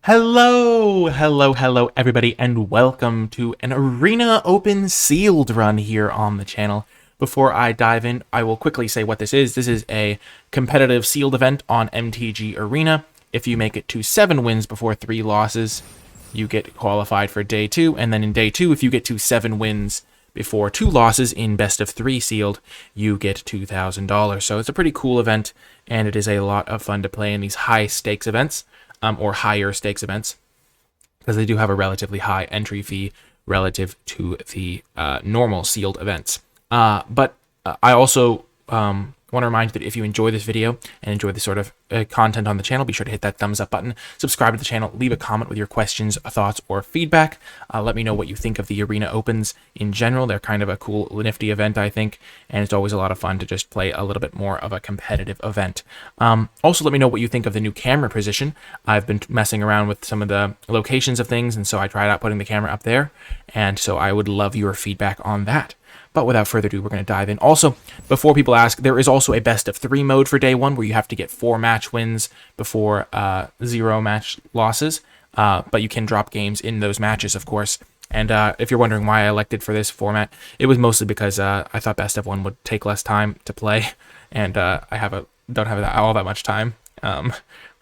Hello, everybody, and welcome to an Arena Open sealed run here on the channel. Before I dive in, I will quickly say what this is. This is a competitive sealed event on MTG Arena. If you make it to 7 wins before 3 losses, you get qualified for Day 2, and then in Day 2, if you get to 7 wins before 2 losses in Best of 3 sealed, you get $2,000. So it's a pretty cool event, and it is a lot of fun to play in these high-stakes events. Or higher stakes events, because they do have a relatively high entry fee relative to the normal sealed events. But I also want to remind you that if you enjoy this video and enjoy the sort of content on the channel, be sure to hit that thumbs up button, subscribe to the channel, leave a comment with your questions, thoughts, or feedback. Let me know what you think of the Arena Opens in general. They're kind of a cool, nifty event, I think, and it's always a lot of fun to just play a little bit more of a competitive event. Also, let me know what you think of the new camera position. I've been messing around with some of the locations of things, and so I tried out putting the camera up there, and so I would love your feedback on that. But without further ado, we're going to dive in. Also, before people ask, there is also a best of 3 mode for day 1 where you have to get 4 match wins before 0 match losses. But you can drop games in those matches, of course. And if you're wondering why I elected for this format, it was mostly because I thought best of 1 would take less time to play, and I don't have all that much time.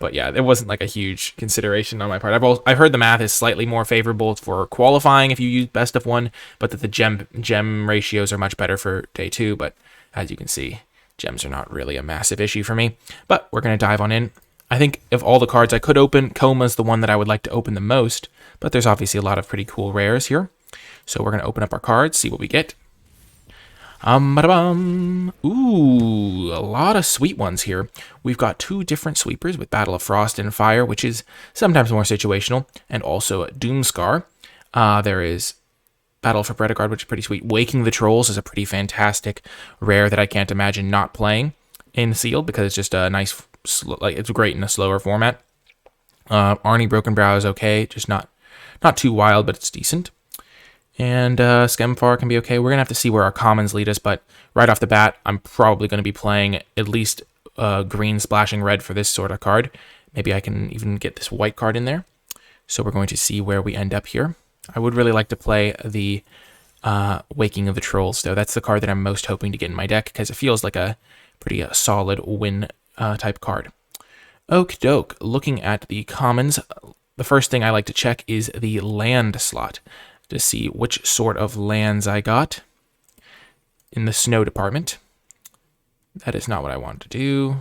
But yeah, it wasn't like a huge consideration on my part. I've heard the math is slightly more favorable for qualifying if you use best of 1, but that the gem ratios are much better for day 2. But as you can see, gems are not really a massive issue for me. But we're going to dive on in. I think of all the cards I could open, Koma's the one that I would like to open the most, but there's obviously a lot of pretty cool rares here. So we're going to open up our cards, see what we get. Ooh, a lot of sweet ones here. We've got 2 different sweepers with Battle of Frost and Fire, which is sometimes more situational, and also Doomscar. There is Battle for Predacard, which is pretty sweet. Waking the Trolls is a pretty fantastic rare that I can't imagine not playing in Sealed, because it's just a nice, it's great in a slower format. Arnie Broken Brow is okay, just not too wild, but it's decent. And Skemfar can be okay. We're going to have to see where our commons lead us, but right off the bat, I'm probably going to be playing at least green splashing red for this sort of card. Maybe I can even get this white card in there. So we're going to see where we end up here. I would really like to play the Waking of the Trolls, though. That's the card that I'm most hoping to get in my deck, because it feels like a pretty solid win type card. Okie doke. Looking at the commons, the first thing I like to check is the land slot, to see which sort of lands I got in the snow department. That is not what I want to do.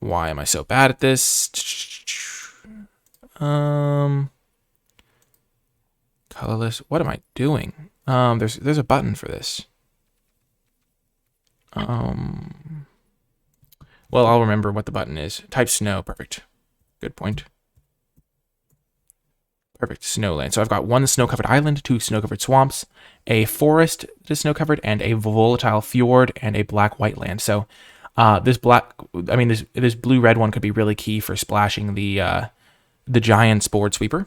Why am I so bad at this? Colorless. What am I doing? There's a button for this. Well, I'll remember what the button is. Type snow. Perfect. Good point. Perfect. Snowland. So I've got 1 snow-covered island, 2 snow-covered swamps, a forest that is snow-covered, and a volatile fjord, and a black-white land. So this blue-red one could be really key for splashing the Giant's board sweeper.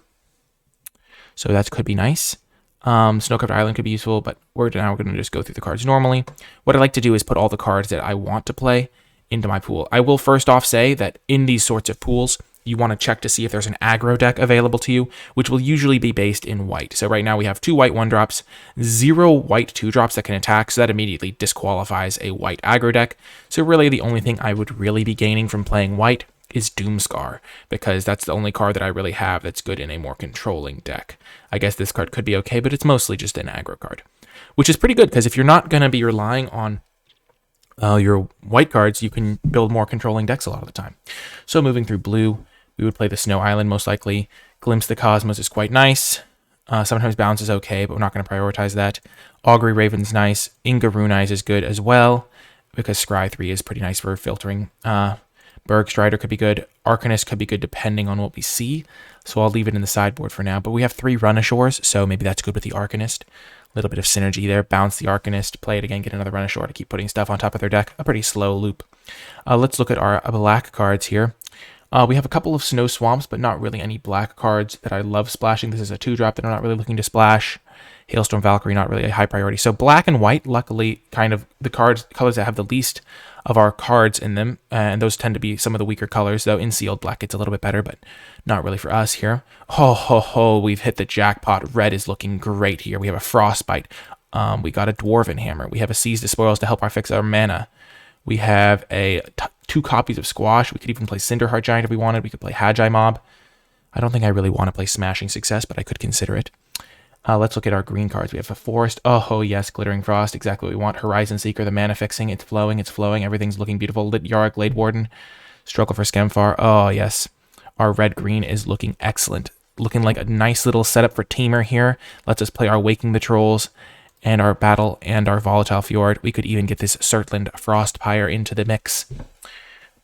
So that could be nice. Snow-covered island could be useful, but we're going to just go through the cards normally. What I like to do is put all the cards that I want to play into my pool. I will first off say that in these sorts of pools, you want to check to see if there's an aggro deck available to you, which will usually be based in white. So right now we have 2 white 1-drops, 0 white 2-drops that can attack, so that immediately disqualifies a white aggro deck. So really the only thing I would really be gaining from playing white is Doomscar, because that's the only card that I really have that's good in a more controlling deck. I guess this card could be okay, but it's mostly just an aggro card, which is pretty good, because if you're not going to be relying on your white cards, you can build more controlling decks a lot of the time. So moving through blue, we would play the Snow Island most likely. Glimpse the Cosmos is quite nice. Sometimes Bounce is okay, but we're not going to prioritize that. Augury Raven's nice. Inga Runize is good as well, because Scry 3 is pretty nice for filtering. Bergstrider could be good. Arcanist could be good depending on what we see. So I'll leave it in the sideboard for now. But we have 3 Run-Ashores, so maybe that's good with the Arcanist. A little bit of synergy there. Bounce the Arcanist, play it again, get another Run-Ashore to keep putting stuff on top of their deck. A pretty slow loop. Let's look at our black cards here. We have a couple of Snow Swamps, but not really any black cards that I love splashing. This is a 2-drop that I'm not really looking to splash. Hailstorm Valkyrie, not really a high priority. So black and white, luckily, kind of the colors that have the least of our cards in them, and those tend to be some of the weaker colors, though in sealed black it's a little bit better, but not really for us here. Ho, ho, ho, we've hit the jackpot. Red is looking great here. We have a Frostbite. We got a Dwarven Hammer. We have a Seize the Spoils to help fix our mana. We have two copies of Squash. We could even play Cinderheart Giant if we wanted. We could play Hagi Mob. I don't think I really want to play Smashing Success, but I could consider it. Let's look at our green cards. We have a Forest. Oh, yes, Glittering Frost. Exactly what we want. Horizon Seeker, the mana fixing. It's flowing. It's flowing. Everything's looking beautiful. Lit Yara, Glade Warden. Struggle for Skemfar. Oh, yes. Our red-green is looking excellent. Looking like a nice little setup for Tamer here. Lets us play our Waking the Trolls and our Battle and our Volatile Fjord. We could even get this Surtland Frostpire into the mix.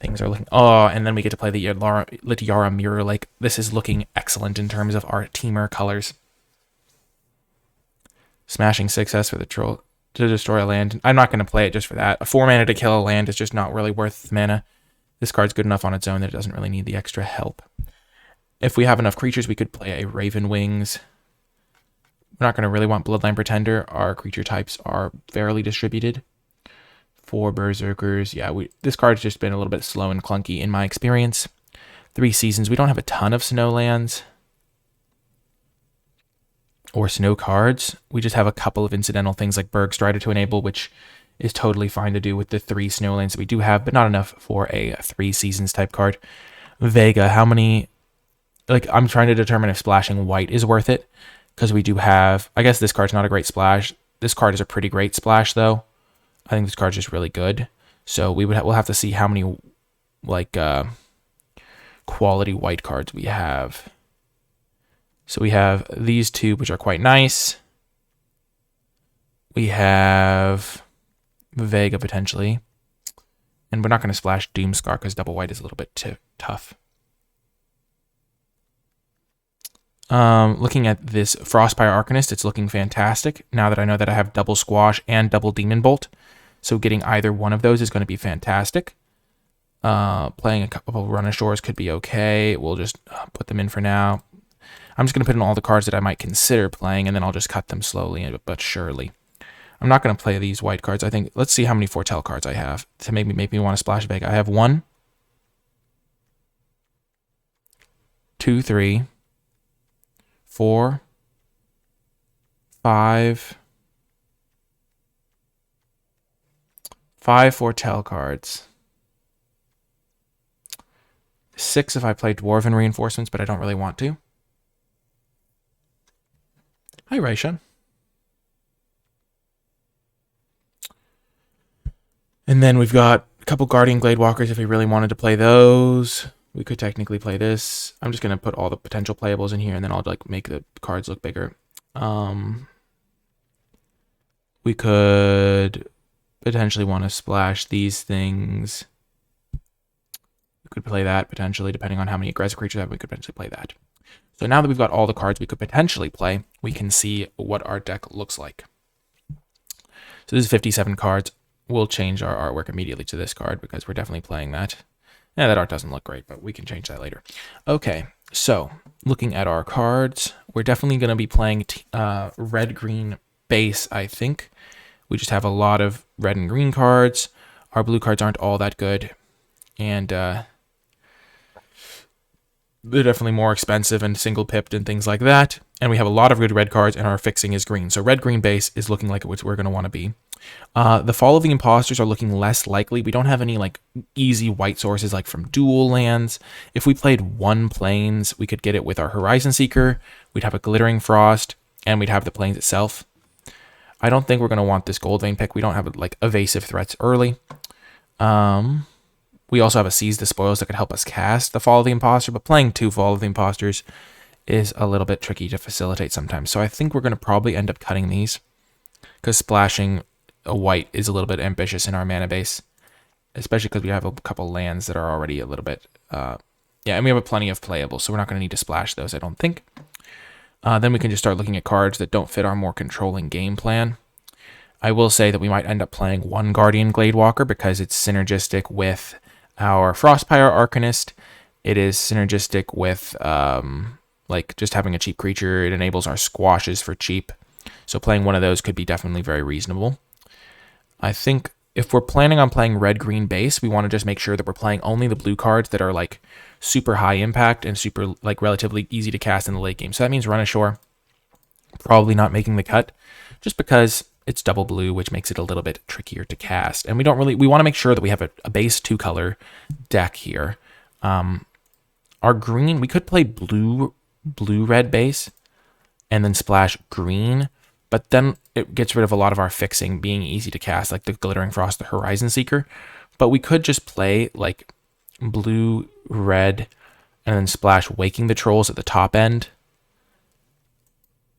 Things are looking... Oh, and then we get to play the Lit Yara Mirror Lake. This is looking excellent in terms of our Tamer colors. Smashing Success for the Troll to destroy a land. I'm not going to play it just for that. A 4 mana to kill a land is just not really worth the mana. This card's good enough on its own that it doesn't really need the extra help. If we have enough creatures, we could play a Raven Wings. We're not going to really want Bloodline Pretender. Our creature types are fairly distributed. 4 Berserkers. Yeah, this card's just been a little bit slow and clunky in my experience. 3 Seasons. We don't have a ton of snow lands or snow cards. We just have a couple of incidental things like Berg Strider to enable, which is totally fine to do with the 3 snow lands that we do have, but not enough for a 3 Seasons type card. Vega. How many... Like, I'm trying to determine if splashing white is worth it, because we do have... I guess this card's not a great splash. This card is a pretty great splash, though. I think this card's just really good. So we'll have to see how many, like, quality white cards we have. So we have these 2, which are quite nice. We have Vega, potentially. And we're not going to splash Doomscar, because double white is a little bit tough. Looking at this Frostpire Arcanist, it's looking fantastic. Now that I know that I have double Squash and double Demon Bolt. So getting either one of those is going to be fantastic. Playing a couple of Run Ashores could be okay. We'll just put them in for now. I'm just going to put in all the cards that I might consider playing, and then I'll just cut them slowly but surely. I'm not going to play these white cards. I think, let's see how many Foretell cards I have to make me want to splash Vega. I have 1, 2, 3, 4, 5 Foretell cards. 6 if I play Dwarven Reinforcements, but I don't really want to. Hi, Raisha. And then we've got a couple Guardian Gladewalkers if we really wanted to play those. We could technically play this. I'm just going to put all the potential playables in here, and then I'll like make the cards look bigger. We could potentially want to splash these things. We could play that potentially, depending on how many aggressive creatures we have. We could potentially play that. So now that we've got all the cards we could potentially play, we can see what our deck looks like. So this is 57 cards. We'll change our artwork immediately to this card because we're definitely playing that. Yeah, that art doesn't look great, but we can change that later. Okay, so looking at our cards, we're definitely going to be playing red-green base, I think. We just have a lot of red and green cards. Our blue cards aren't all that good, and they're definitely more expensive and single-pipped and things like that. And we have a lot of good red cards, and our fixing is green. So red-green base is looking like what we're going to want to be. The Fall of the Impostors are looking less likely. We don't have any like easy white sources like from dual lands. If we played 1 Plains, we could get it with our Horizon Seeker. We'd have a Glittering Frost, and we'd have the Plains itself. I don't think we're going to want this Gold Vein pick. We don't have like evasive threats early. We also have a Seize the Spoils that could help us cast the Fall of the Impostor, but playing 2 Fall of the Impostors is a little bit tricky to facilitate sometimes. So I think we're going to probably end up cutting these because splashing a white is a little bit ambitious in our mana base, especially because we have a couple lands that are already a little bit, yeah, and we have plenty of playables, so we're not going to need to splash those, I don't think. Then we can just start looking at cards that don't fit our more controlling game plan. I will say that we might end up playing 1 Guardian Gladewalker because it's synergistic with our Frostpire Arcanist. It is synergistic with, like, just having a cheap creature. It enables our squashes for cheap. So playing one of those could be definitely very reasonable. I think if we're planning on playing red-green base, we want to just make sure that we're playing only the blue cards that are like super high impact and super like relatively easy to cast in the late game. So that means Run Ashore probably not making the cut, just because it's double blue, which makes it a little bit trickier to cast. And we want to make sure that we have a base 2-color deck here. Our green, we could play blue-red base and then splash green, but then it gets rid of a lot of our fixing being easy to cast, like the Glittering Frost, the Horizon Seeker. But we could just play like blue, red, and then splash Waking the Trolls at the top end,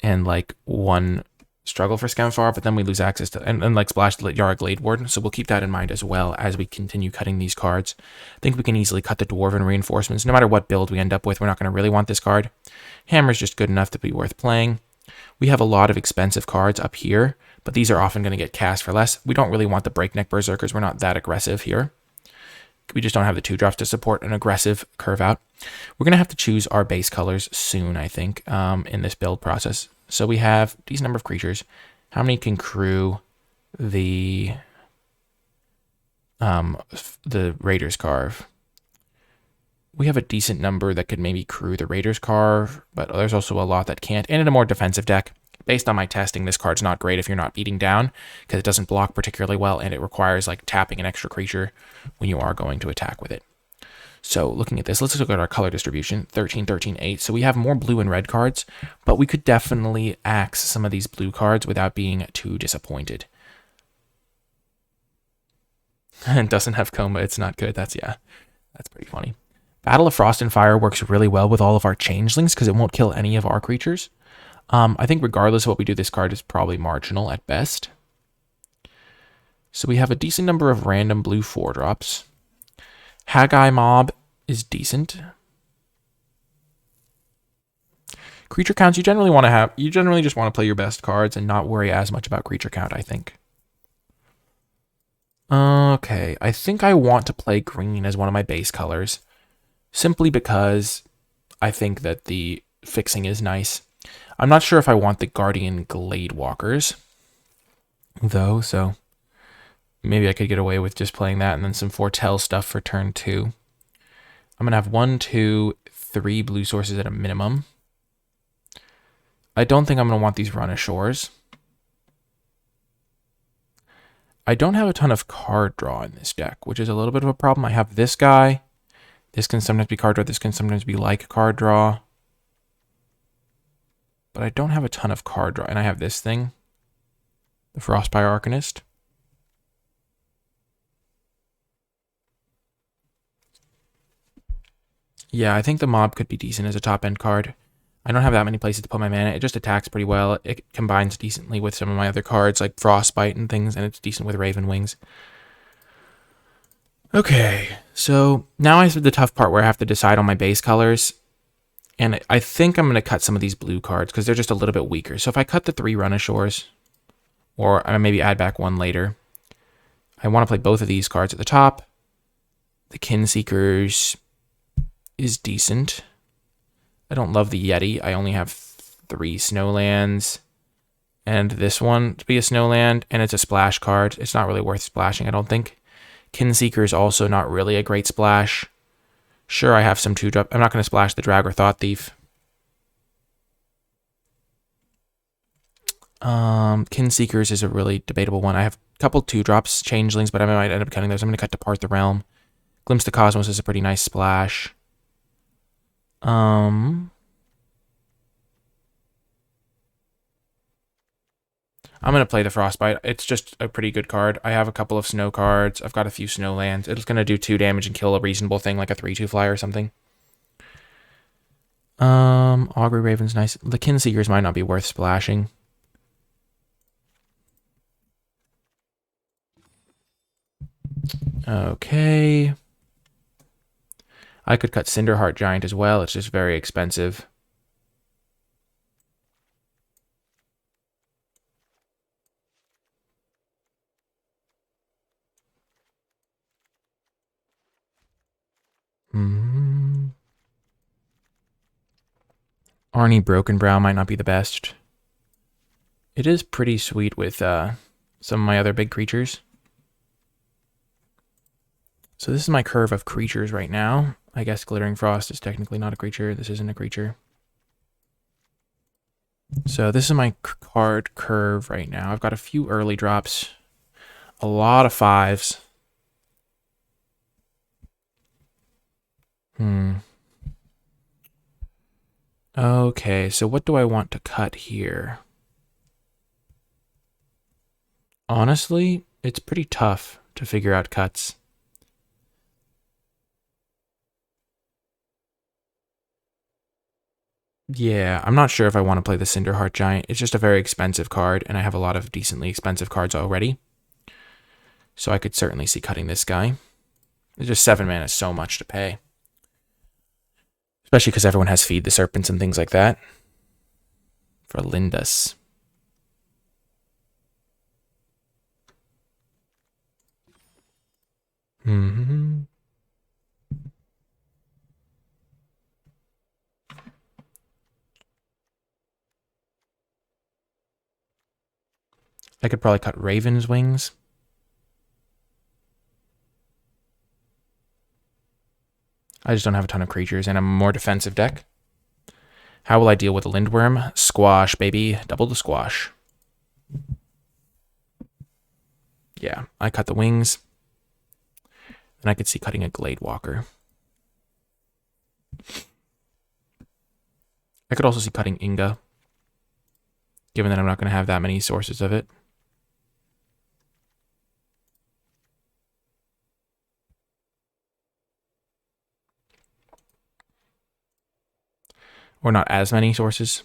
and like one Struggle for Scoutfar, but then we lose access to, and like splash the Yara Glade Warden. So we'll keep that in mind as well as we continue cutting these cards. I think we can easily cut the Dwarven Reinforcements. No matter what build we end up with, we're not going to really want this card. Hammer's just good enough to be worth playing. We have a lot of expensive cards up here, but these are often going to get cast for less. We don't really want the Breakneck Berserkers. We're not that aggressive here. We just don't have the 2-drops to support an aggressive curve out. We're going to have to choose our base colors soon, I think, in this build process. So we have a decent number of creatures. How many can crew the Raiders Carve? We have a decent number that could maybe crew the Raiders Carve, but there's also a lot that can't. And in a more defensive deck, based on my testing, this card's not great if you're not beating down, because it doesn't block particularly well, and it requires like tapping an extra creature when you are going to attack with it. So looking at this, let's look at our color distribution, 13, 13, 8. So we have more blue and red cards, but we could definitely axe some of these blue cards without being too disappointed. It doesn't have coma, it's not good. That's pretty funny. Battle of Frost and Fire works really well with all of our changelings because it won't kill any of our creatures. I think regardless of what we do, this card is probably marginal at best. So we have a decent number of random blue 4-drops. Haggai Mob is decent. Creature counts, you generally just want to play your best cards and not worry as much about creature count, I think. Okay, I think I want to play green as one of my base colors, simply because I think that the fixing is nice. I'm not sure if I want the Guardian Glade Walkers, though, so maybe I could get away with just playing that and then some Foretell stuff for turn 2. I'm going to have 1, 2, 3 blue sources at a minimum. I don't think I'm going to want these Run Ashores. I don't have a ton of card draw in this deck, which is a little bit of a problem. I have this guy. This can sometimes be card draw. This can sometimes be like card draw. But I don't have a ton of card draw. And I have this thing, the Frostpire Arcanist. Yeah, I think the Mob could be decent as a top-end card. I don't have that many places to put my mana. It just attacks pretty well. It combines decently with some of my other cards, like Frostbite and things, and it's decent with Raven Wings. Okay, so now I have the tough part where I have to decide on my base colors. And I think I'm going to cut some of these blue cards because they're just a little bit weaker. So if I cut the 3 Run Ashores, or I maybe add back 1 later, I want to play both of these cards at the top. The Kinseekers is decent. I don't love the Yeti. I only have 3 Snowlands. And this one to be a Snowland, and it's a splash card. It's not really worth splashing, I don't think. Kinseeker is also not really a great splash. Sure, I have some 2-drop. I'm not going to splash the Drag or Thought Thief. Kinseekers is a really debatable one. I have a couple 2-drops, Changelings, but I might end up cutting those. I'm going to cut Depart the Realm. Glimpse the Cosmos is a pretty nice splash. I'm going to play the Frostbite. It's just a pretty good card. I have a couple of snow cards. I've got a few Snowlands. It's going to do 2 damage and kill a reasonable thing like a 3/2 flyer or something. Augury Raven's nice. The Kinseekers might not be worth splashing. Okay. I could cut Cinderheart Giant as well. It's just very expensive. Arnie Brokenbrow might not be the best. It is pretty sweet with some of my other big creatures. So this is my curve of creatures right now. I guess Glittering Frost is technically not a creature. This isn't a creature. So this is my card curve right now. I've got a few early drops. A lot of 5s. Okay, so what do I want to cut here? Honestly, it's pretty tough to figure out cuts. Yeah, I'm not sure if I want to play the Cinderheart Giant. It's just a very expensive card, and I have a lot of decently expensive cards already. So I could certainly see cutting this guy. It's just 7 mana is so much to pay. Especially because everyone has Feed the Serpents and things like that. For Lindus. I could probably cut Raven's Wings. I just don't have a ton of creatures, and I'm a more defensive deck. How will I deal with a Lindworm? Squash, baby. Double the squash. Yeah, I cut the wings. And I could see cutting a Gladewalker. I could also see cutting Inga, given that I'm not going to have that many sources of it. Or not as many sources.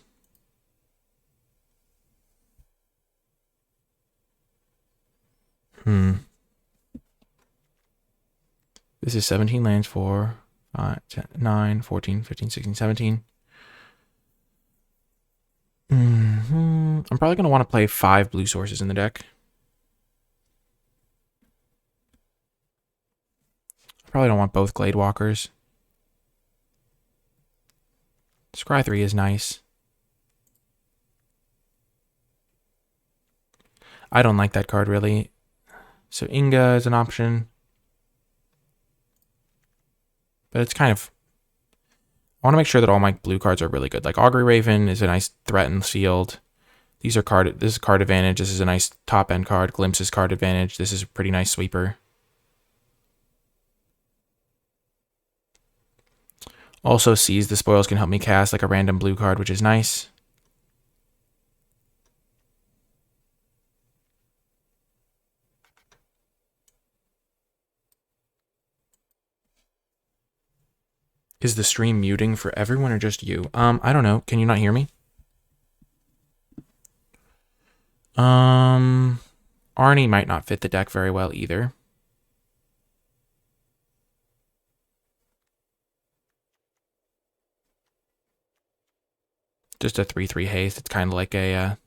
This is 17 lands, 4, 5, 10, 9, 14, 15, 16, 17. I'm probably going to want to play 5 blue sources in the deck. I probably don't want both Gladewalkers. Scry 3 is nice. I don't like that card, really. So Inga is an option. But it's kind of... I want to make sure that all my blue cards are really good. Like Augury Raven is a nice threat and sealed. These are this is card advantage. This is a nice top end card. Glimpse is card advantage. This is a pretty nice sweeper. Also, Seize the Spoils can help me cast like a random blue card, which is nice. Is the stream muting for everyone or just you? I don't know. Can you not hear me? Arnie might not fit the deck very well either. Just a 3/3 haste. It's kind of like a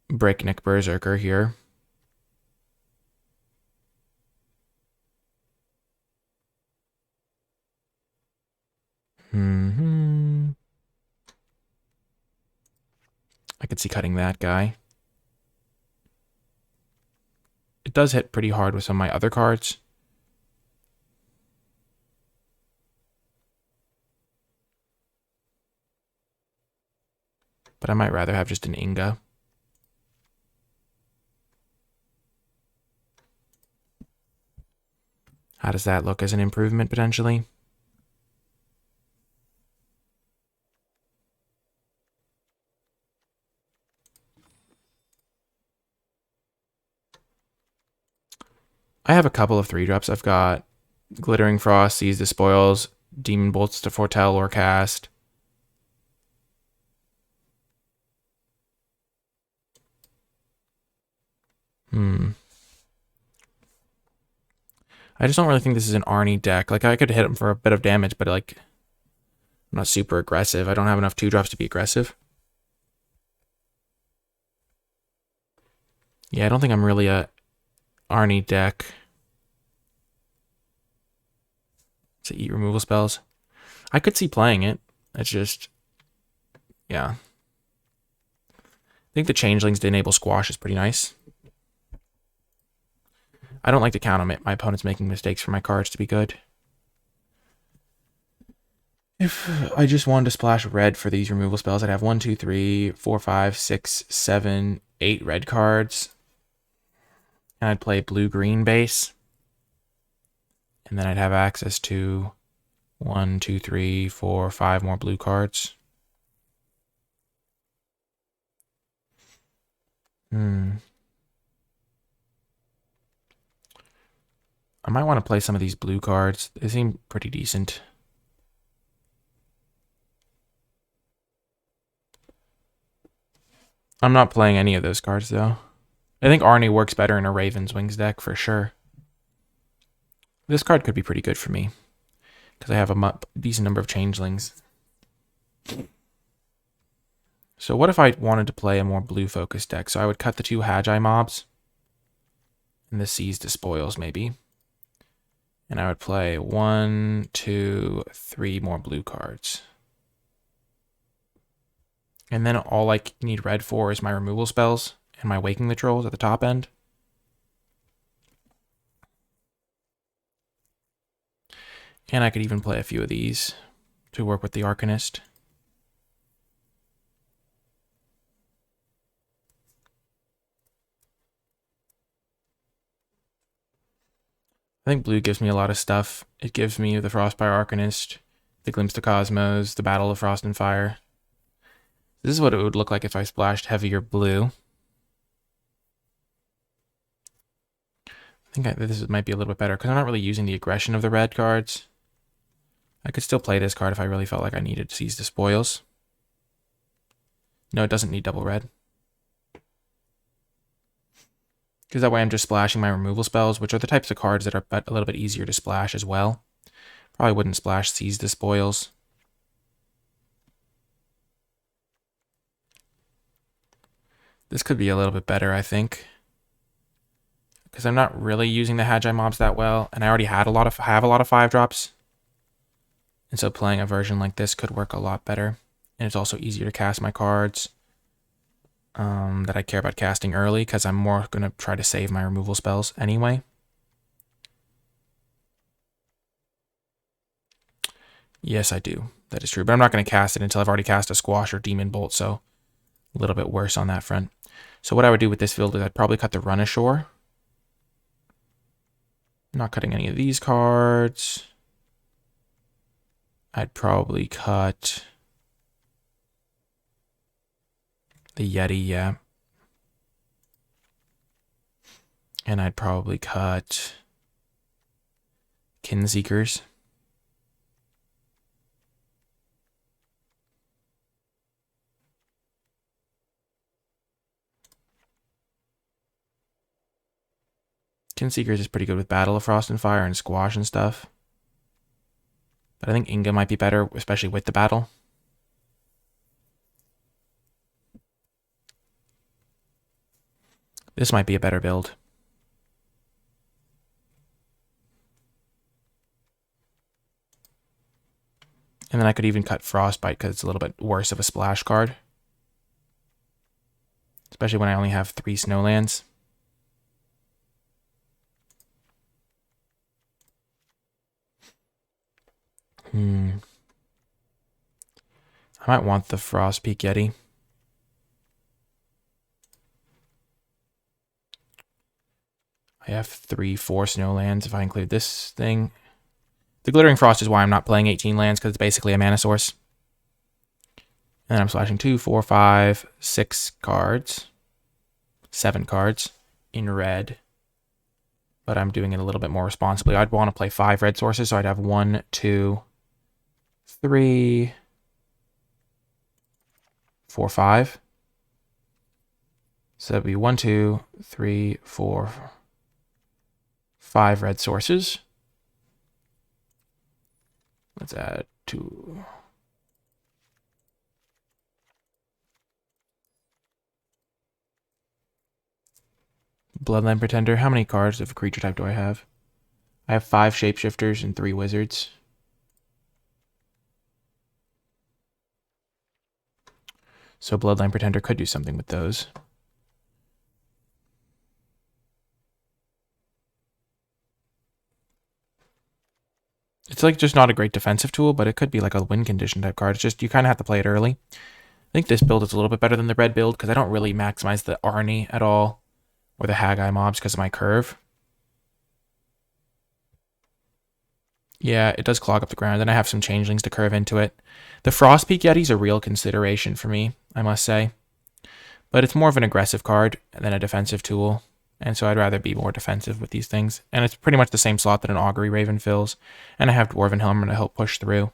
Breakneck Berserker here. I could see cutting that guy. It does hit pretty hard with some of my other cards. But I might rather have just an Inga. How does that look as an improvement, potentially? I have a couple of 3-drops. I've got Glittering Frost, Seize the Spoils, Demon Bolts to foretell or cast. I just don't really think this is an Arnie deck. Like, I could hit him for a bit of damage, but, like, I'm not super aggressive. I don't have enough 2-drops to be aggressive. Yeah, I don't think I'm really a Arnie deck. To eat removal spells. I could see playing it. It's just... yeah. I think the Changelings to enable Squash is pretty nice. I don't like to count on my opponents making mistakes for my cards to be good. If I just wanted to splash red for these removal spells, I'd have 1, 2, 3, 4, 5, 6, 7, 8 red cards. And I'd play blue-green base. And then I'd have access to 1, 2, 3, 4, 5 more blue cards. I might want to play some of these blue cards. They seem pretty decent. I'm not playing any of those cards, though. I think Arnie works better in a Raven's Wings deck, for sure. This card could be pretty good for me, because I have a decent number of changelings. So what if I wanted to play a more blue-focused deck? So I would cut the 2 Hagi mobs, and the Seize the Spoils, maybe. And I would play 1, 2, 3 more blue cards. And then all I need red for is my removal spells and my Waking the Trolls at the top end. And I could even play a few of these to work with the Arcanist. I think blue gives me a lot of stuff. It gives me the Frostfire Arcanist, the Glimpse to Cosmos, the Battle of Frost and Fire. This is what it would look like if I splashed heavier blue. I think this might be a little bit better because I'm not really using the aggression of the red cards. I could still play this card if I really felt like I needed to Seize the Spoils. No, it doesn't need double red. Because that way I'm just splashing my removal spells, which are the types of cards that are a little bit easier to splash as well. Probably wouldn't splash Seize the Spoils. This could be a little bit better, I think. Because I'm not really using the Hagi mobs that well, and I already have a lot of 5-drops. And so playing a version like this could work a lot better. And it's also easier to cast my cards that I care about casting early, because I'm more going to try to save my removal spells anyway. Yes, I do. That is true. But I'm not going to cast it until I've already cast a Squash or Demon Bolt, so a little bit worse on that front. So what I would do with this field is I'd probably cut the Run Ashore. I'm not cutting any of these cards. I'd probably cut the Yeti, yeah. And I'd probably cut Kinseekers. Kinseekers is pretty good with Battle of Frost and Fire and Squash and stuff. But I think Inga might be better, especially with the battle. This might be a better build. And then I could even cut Frostbite because it's a little bit worse of a splash card. Especially when I only have 3 Snowlands. I might want the Frostpeak Yeti. I have 3, 4 Snowlands if I include this thing. The Glittering Frost is why I'm not playing 18 lands, because it's basically a mana source. And then I'm splashing 2, 4, 5, 6 cards. 7 cards in red. But I'm doing it a little bit more responsibly. I'd want to play 5 red sources, so I'd have 1, 2, 3, 4, 5. So that'd be 1, 2, 3, 4, 5 red sources. Let's add 2. Bloodline Pretender. How many cards of creature type do I have? I have 5 shapeshifters and 3 wizards. So Bloodline Pretender could do something with those. It's like just not a great defensive tool, but it could be like a win condition type card. It's just you kind of have to play it early. I think this build is a little bit better than the red build because I don't really maximize the Arnie at all or the Haggai mobs because of my curve. Yeah, it does clog up the ground, and I have some changelings to curve into it. The Frostpeak Yeti's a real consideration for me, I must say. But it's more of an aggressive card than a defensive tool, and so I'd rather be more defensive with these things. And it's pretty much the same slot that an Augury Raven fills, and I have Dwarven Helm to help push through.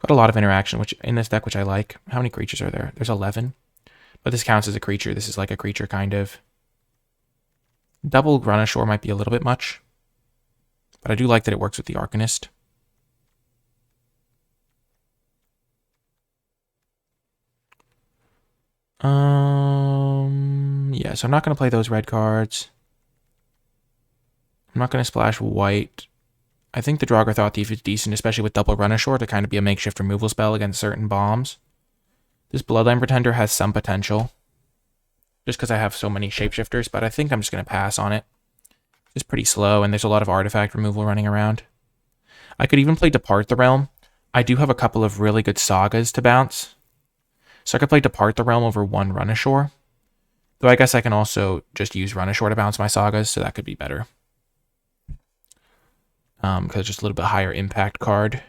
Got a lot of interaction which in this deck, which I like. How many creatures are there? There's 11. But this counts as a creature. This is like a creature, kind of. Double Grunashore might be a little bit much. But I do like that it works with the Arcanist. Yeah, so I'm not going to play those red cards. I'm not going to splash white. I think the Draugr Thought Thief is decent, especially with double Runashore to kind of be a makeshift removal spell against certain bombs. This Bloodline Pretender has some potential, just because I have so many shapeshifters, but I think I'm just going to pass on it. It's pretty slow, and there's a lot of artifact removal running around. I could even play Depart the Realm. I do have a couple of really good sagas to bounce. So I could play Depart the Realm over one Runashore. Though I guess I can also just use Runashore to bounce my sagas, so that could be better. Because it's just a little bit higher impact card.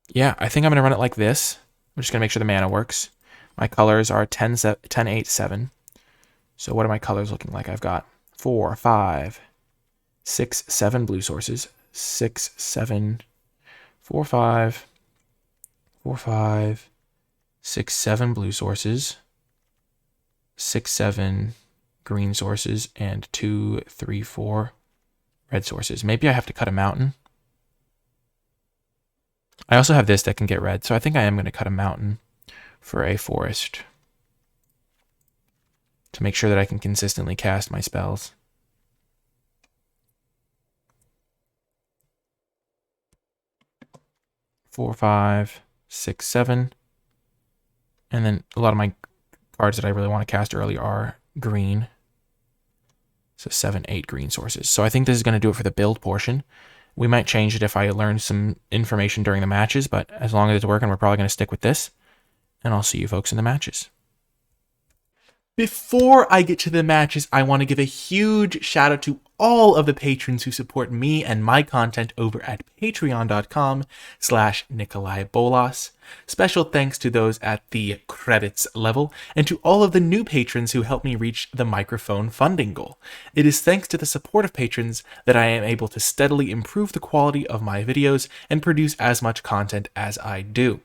Yeah, I think I'm going to run it like this. I'm just going to make sure the mana works. My colors are 10, 8, 7. So what are my colors looking like? I've got 4, 5, 6, 7 blue sources. 6, 7, 4, 5, 4, 5, 6, 7 blue sources. 6, 7 green sources. And 2, 3, 4 red sources. Maybe I have to cut a mountain. I also have this that can get red, so I think I am going to cut a mountain for a forest to make sure that I can consistently cast my spells. Four, 5, 6, 7. And then a lot of my cards that I really want to cast early are green. So 7, 8 green sources. So I think this is going to do it for the build portion. We might change it if I learn some information during the matches, but as long as it's working, we're probably going to stick with this. And I'll see you folks in the matches. Before I get to the matches, I want to give a huge shout out to all of the patrons who support me and my content over at patreon.com/NicolaiBolas. Special thanks to those at the credits level and to all of the new patrons who helped me reach the microphone funding goal. It is thanks to the support of patrons that I am able to steadily improve the quality of my videos and produce as much content as I do.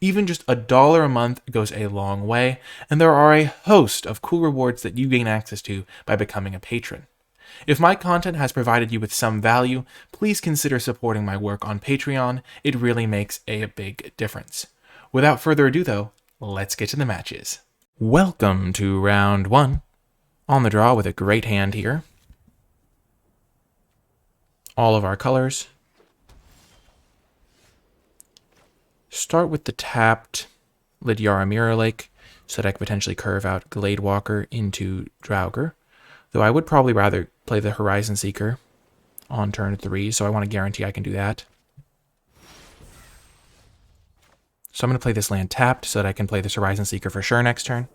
Even just $1 a month goes a long way, and there are a host of cool rewards that you gain access to by becoming a patron. If my content has provided you with some value, please consider supporting my work on Patreon. It really makes a big difference. Without further ado though, let's get to the matches. Welcome to round 1. On the draw with a great hand here. All of our colors. Start with the tapped Lidyara Mirror Lake so that I could potentially curve out Gladewalker into Draugr. Though I would probably rather play the Horizon Seeker on turn 3, so I want to guarantee I can do that. So I'm going to play this land tapped so that I can play this Horizon Seeker for sure next turn.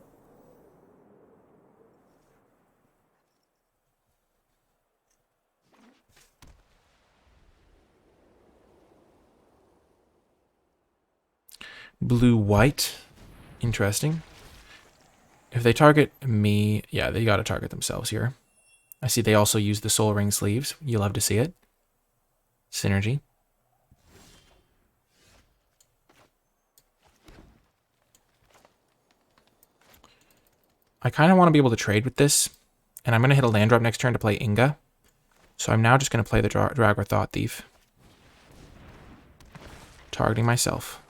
Blue-white. Interesting. If they target me, yeah, they got to target themselves here. I see they also use the Soul Ring sleeves. You love to see it. Synergy. I kind of want to be able to trade with this, and I'm going to hit a land drop next turn to play Inga. So I'm now just going to play the Draugr Thought Thief. Targeting myself.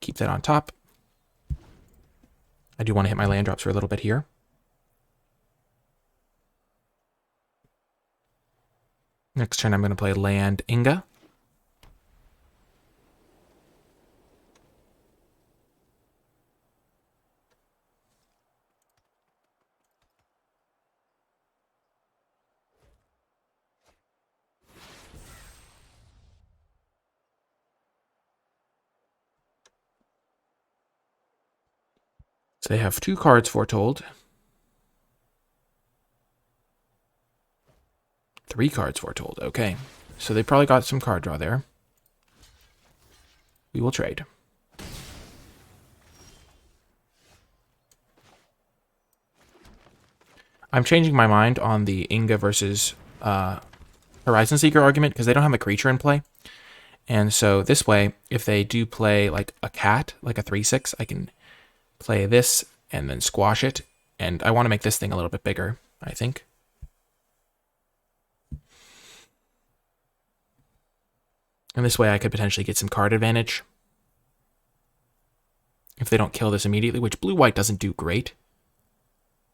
Keep that on top. I do want to hit my land drops for a little bit here. Next turn I'm going to play land Inga. So they have 2 cards foretold. 3 cards foretold. Okay. So they probably got some card draw there. We will trade. I'm changing my mind on the Inga versus Horizon Seeker argument because they don't have a creature in play. And so this way, if they do play like a cat, like a 3/6, I can play this and then squash it. And I want to make this thing a little bit bigger, I think. And this way I could potentially get some card advantage. If they don't kill this immediately, which blue-white doesn't do great.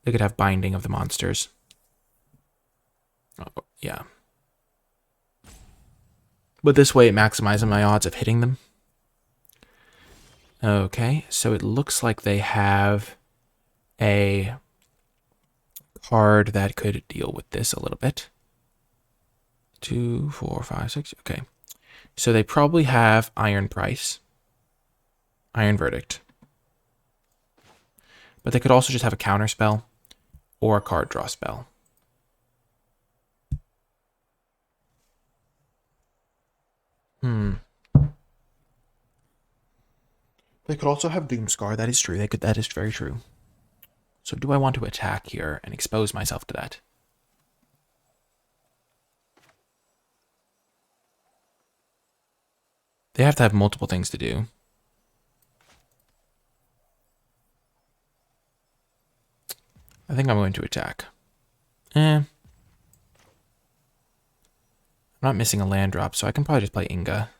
They could have binding of the monsters. Oh, yeah. But this way it maximizes my odds of hitting them. Okay, so it looks like they have a card that could deal with this a little bit. 2, 4, 5, 6. Okay. So they probably have Iron Price. Iron Verdict. But they could also just have a counter spell or a card draw spell. They could also have Doomscar. That is true. That is very true. So do I want to attack here and expose myself to that? They have to have multiple things to do. I think I'm going to attack. I'm not missing a land drop, so I can probably just play Inga.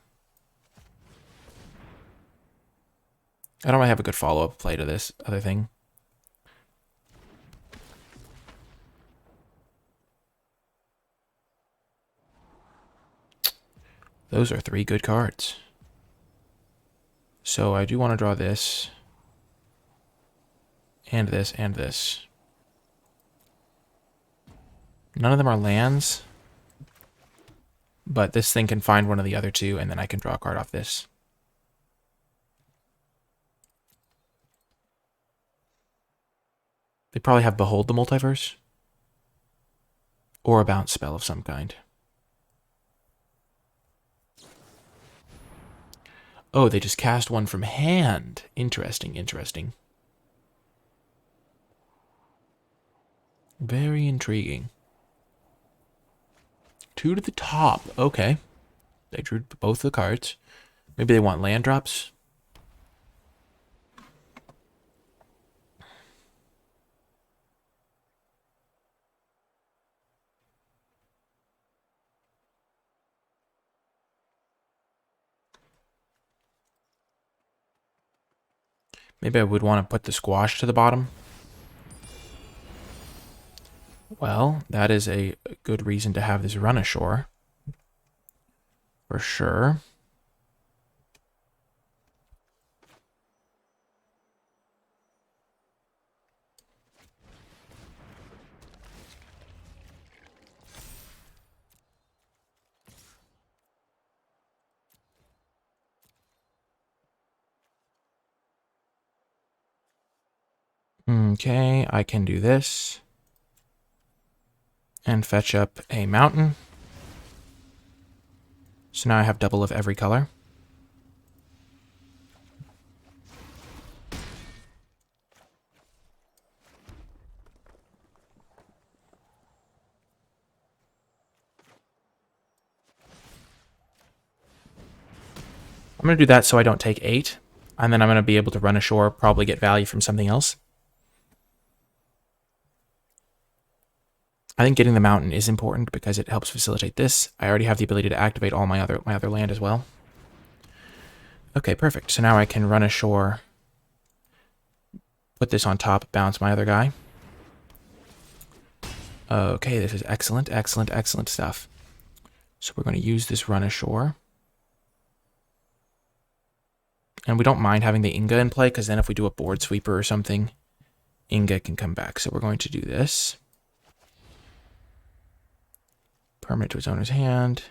I don't really have a good follow-up play to this other thing. Those are 3 good cards. So I do want to draw this. And this, and this. None of them are lands. But this thing can find one of the other 2, and then I can draw a card off this. They probably have Behold the Multiverse. Or a bounce spell of some kind. Oh, they just cast one from hand. Interesting, interesting. Very intriguing. 2 to the top. Okay. They drew both the cards. Maybe they want land drops. Maybe I would want to put the squash to the bottom. Well, that is a good reason to have this run ashore. For sure. Okay, I can do this. And fetch up a mountain. So now I have double of every color. I'm going to do that so I don't take 8. And then I'm going to be able to run ashore, probably get value from something else. I think getting the mountain is important because it helps facilitate this. I already have the ability to activate all my other land as well. Okay, perfect. So now I can run ashore, put this on top, bounce my other guy. Okay, this is excellent, excellent, excellent stuff. So we're going to use this run ashore. And we don't mind having the Inga in play, because then if we do a board sweeper or something, Inga can come back. So we're going to do this. Permanent to its owner's hand.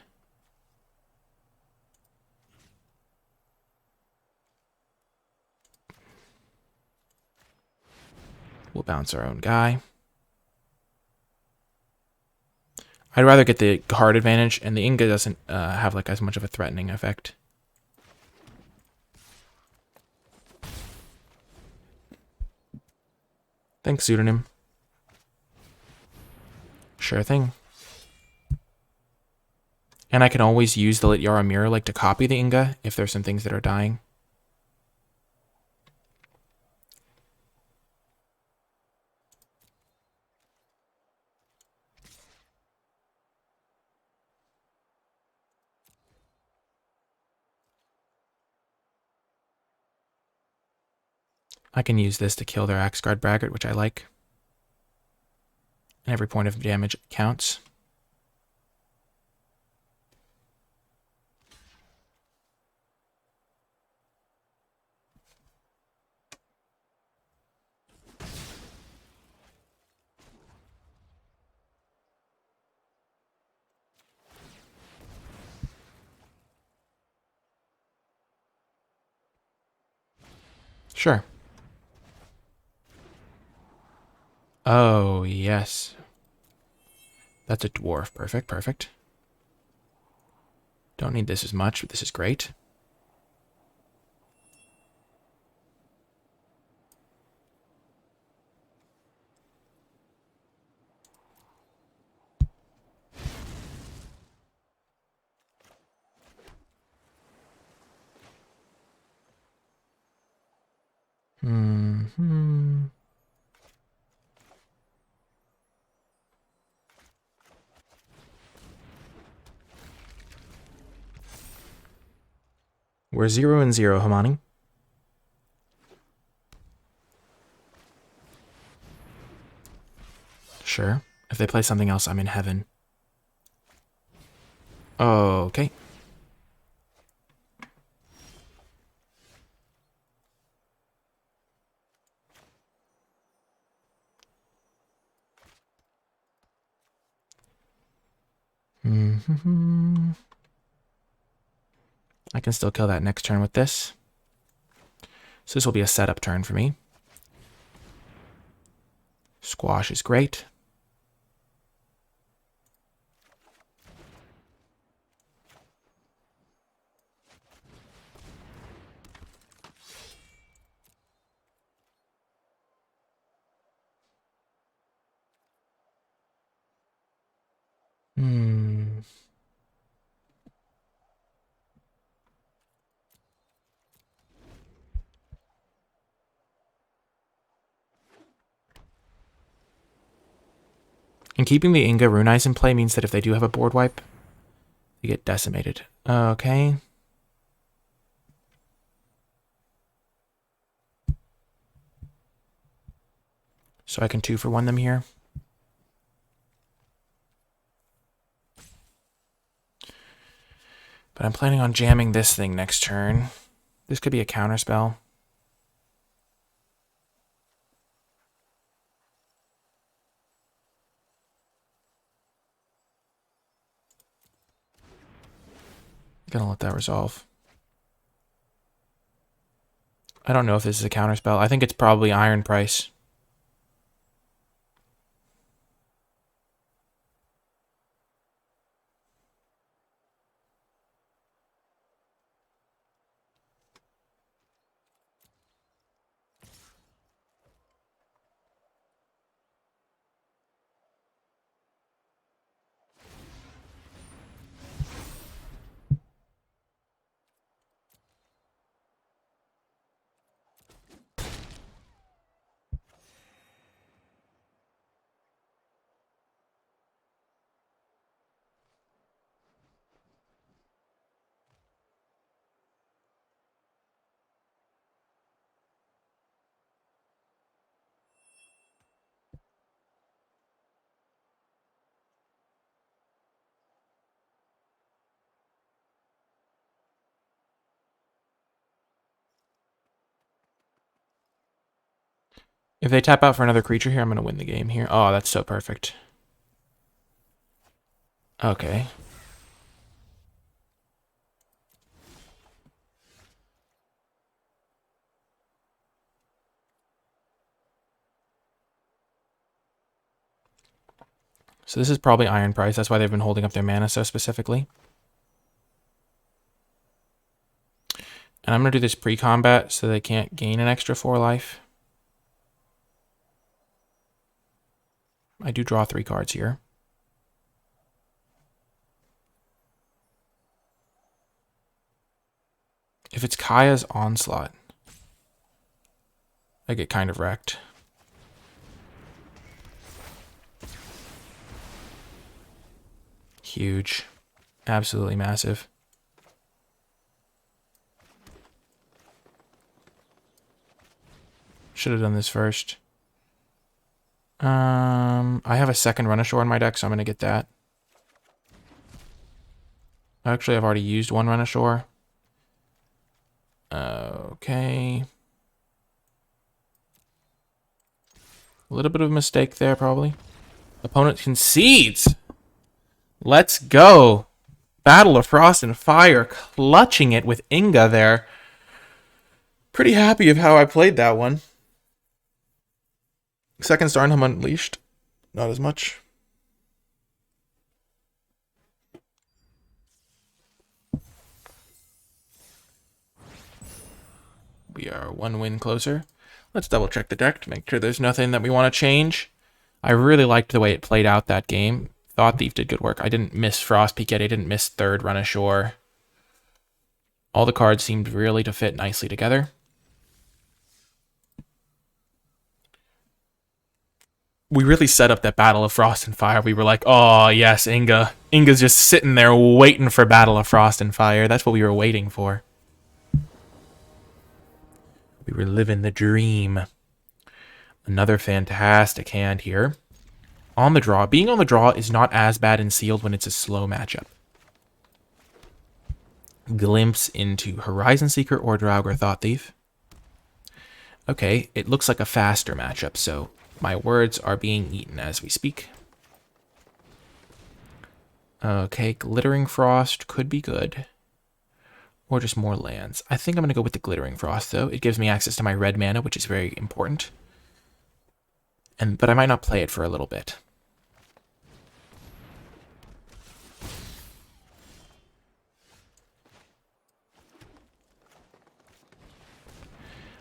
We'll bounce our own guy. I'd rather get the card advantage, and the Inga doesn't have like as much of a threatening effect. Thanks, pseudonym. Sure thing. And I can always use the Lityara mirror like to copy the Inga if there's some things that are dying. I can use this to kill their Axguard Braggart, which I like. And every point of damage counts. Sure. Oh, yes. That's a dwarf. Perfect, perfect. Don't need this as much, but this is great. We're 0-0, Hamani. Sure. If they play something else, I'm in heaven. Okay. I can still kill that next turn with this. So this will be a setup turn for me. Squash is great. And keeping the Inga Rune Eyes in play means that if they do have a board wipe, they get decimated. Okay. So I can 2-for-1 them here. But I'm planning on jamming this thing next turn. This could be a counterspell. Gonna let that resolve. I don't know if this is a counterspell. I think it's probably Iron Price. If they tap out for another creature here, I'm going to win the game here. Oh, that's so perfect. Okay. So this is probably Iron Price. That's why they've been holding up their mana so specifically. And I'm going to do this pre-combat so they can't gain an extra 4 life. I do draw 3 cards here. If it's Kaya's Onslaught, I get kind of wrecked. Huge. Absolutely massive. Should have done this first. I have a second Run Ashore in my deck, so I'm going to get that. Actually, I've already used one Run Ashore. Okay. A little bit of a mistake there, probably. Opponent concedes. Let's go. Battle of Frost and Fire, clutching it with Inga there. Pretty happy of how I played that one. Second Starnhelm Unleashed. Not as much. We are 1 win closer. Let's double check the deck to make sure there's nothing that we want to change. I really liked the way it played out that game. Thought Thief did good work. I didn't miss Frostpeak yet. I didn't miss third Run Ashore. All the cards seemed really to fit nicely together. We really set up that Battle of Frost and Fire. We were like, oh, yes, Inga. Inga's just sitting there waiting for Battle of Frost and Fire. That's what we were waiting for. We were living the dream. Another fantastic hand here. On the draw. Being on the draw is not as bad in Sealed when it's a slow matchup. Glimpse into Horizon Seeker or Draugr Thought Thief. Okay, it looks like a faster matchup, so my words are being eaten as we speak. Okay, Glittering Frost could be good. Or just more lands. I think I'm going to go with the Glittering Frost, though. It gives me access to my red mana, which is very important. But I might not play it for a little bit.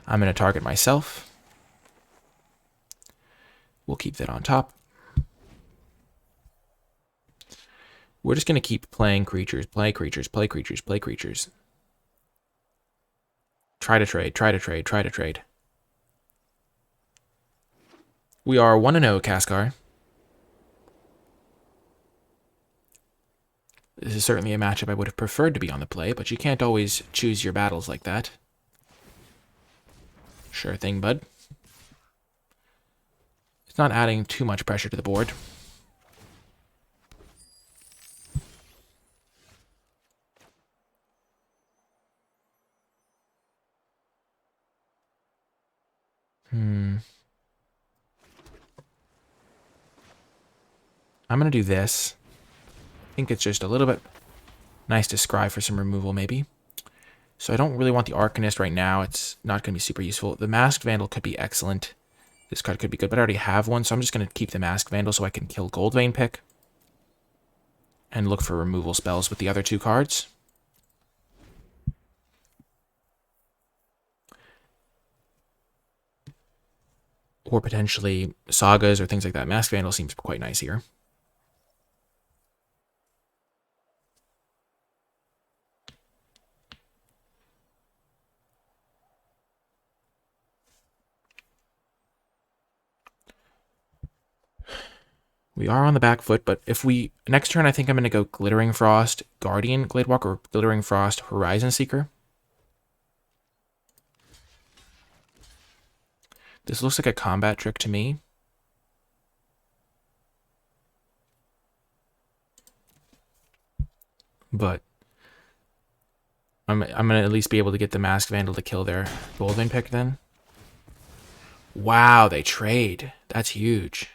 I'm going to target myself. We'll keep that on top. We're just going to keep playing creatures, play creatures, play creatures, play creatures. Try to trade, try to trade, try to trade. We are 1-0, Kaskar. This is certainly a matchup I would have preferred to be on the play, but you can't always choose your battles like that. Sure thing, bud. It's not adding too much pressure to the board. I'm going to do this. I think it's just a little bit nice to scry for some removal, maybe. So I don't really want the Arcanist right now. It's not going to be super useful. The Masked Vandal could be excellent. This card could be good, but I already have one, so I'm just going to keep the Masked Vandal so I can kill Goldvein Pick. And look for removal spells with the other 2 cards. Or potentially Sagas or things like that. Masked Vandal seems quite nice here. We are on the back foot, but if we... Next turn, I think I'm going to go Glittering Frost, Guardian Gladewalker, or Glittering Frost, Horizon Seeker. This looks like a combat trick to me. But I'm going to at least be able to get the Masked Vandal to kill their Goldvein Pick then. Wow, they trade. That's huge.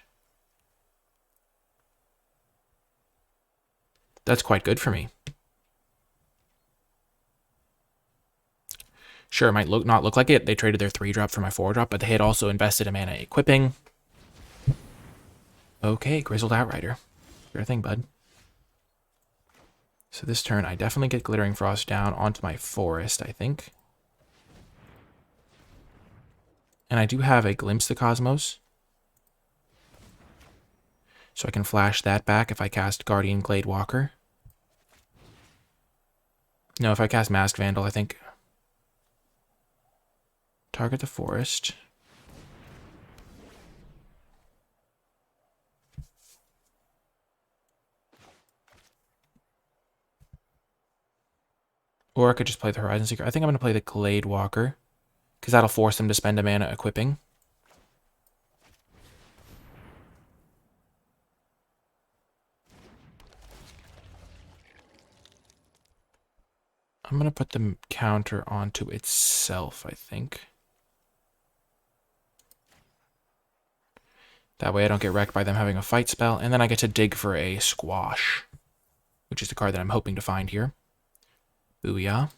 That's quite good for me. Sure, it might not look like it. They traded their 3-drop for my 4-drop, but they had also invested in mana equipping. Okay, Grizzled Outrider. Sure thing, bud. So this turn, I definitely get Glittering Frost down onto my forest, I think. And I do have a Glimpse the Cosmos. So I can flash that back if I cast Guardian Glade Walker. No, if I cast Masked Vandal, I think. Target the forest. Or I could just play the Horizon Seeker. I think I'm going to play the Glade Walker, because that'll force them to spend a mana equipping. I'm going to put the counter onto itself, I think. That way I don't get wrecked by them having a fight spell, and then I get to dig for a Squash, which is the card that I'm hoping to find here. Booyah.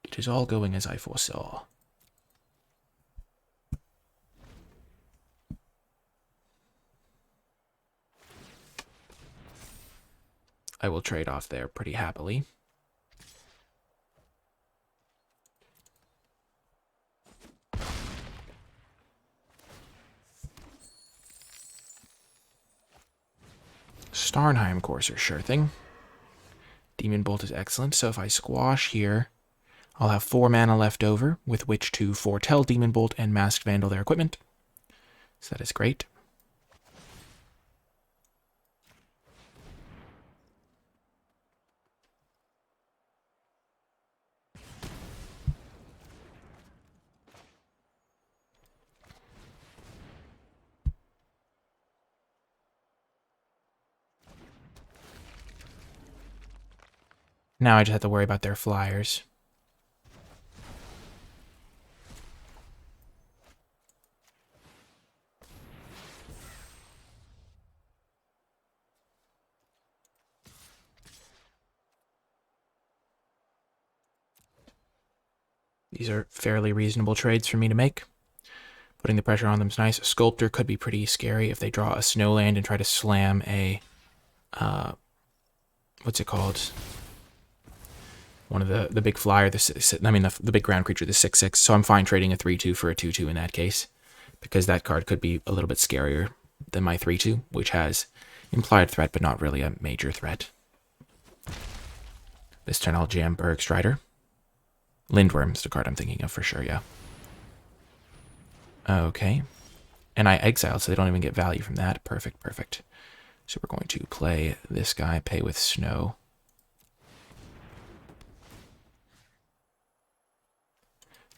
It is all going as I foresaw. I will trade off there pretty happily. Starnheim Courser, sure thing. Demon Bolt is excellent, so if I squash here, I'll have 4 mana left over, with which to foretell Demon Bolt and Masked Vandal their equipment. So that is great. Now I just have to worry about their flyers. These are fairly reasonable trades for me to make. Putting the pressure on them is nice. Sculptor could be pretty scary if they draw a Snowland and try to slam a... what's it called? One of the big flyer, the big ground creature, the 6/6. So I'm fine trading a 3/2 for a 2/2 in that case, because that card could be a little bit scarier than my 3/2, which has implied threat, but not really a major threat. This turn I'll jam Berg Strider. Lindworm's the card I'm thinking of for sure, yeah. Okay. And I exiled, so they don't even get value from that. Perfect, perfect. So we're going to play this guy, pay with Snow.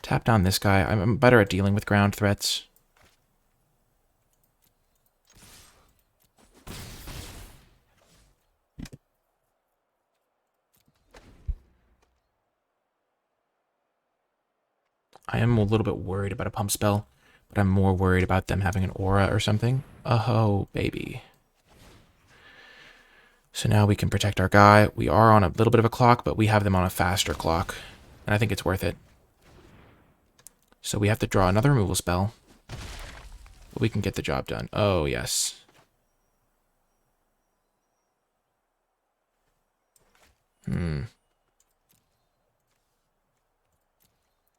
Tap down this guy. I'm better at dealing with ground threats. I am a little bit worried about a pump spell, but I'm more worried about them having an aura or something. Oh, baby. So now we can protect our guy. We are on a little bit of a clock, but we have them on a faster clock, and I think it's worth it. So we have to draw another removal spell, but we can get the job done. Oh, yes.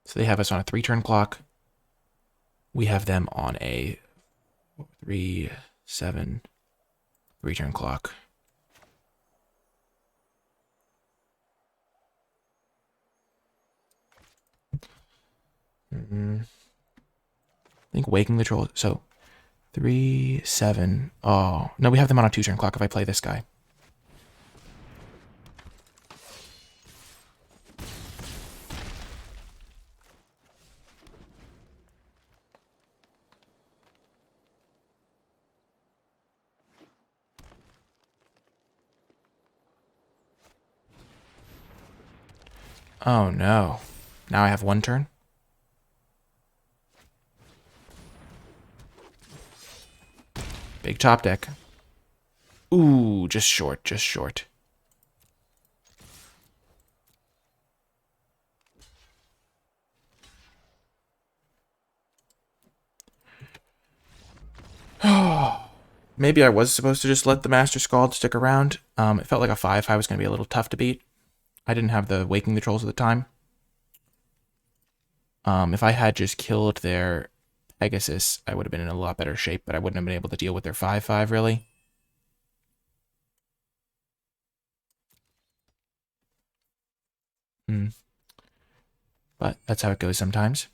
So they have us on a 3-turn clock. We have them on a 3-7 3-turn clock. I think Waking the Troll. So 3-7. Oh, no, we have them on a 2-turn clock if I play this guy. Oh, no. Now I have 1 turn. Big top deck. Ooh, just short, just short. Maybe I was supposed to just let the Master Scald stick around. It felt like a 5/5 was going to be a little tough to beat. I didn't have the Waking the Trolls at the time. If I had just killed their Pegasus, I would have been in a lot better shape, but I wouldn't have been able to deal with their 5/5, really. But that's how it goes sometimes.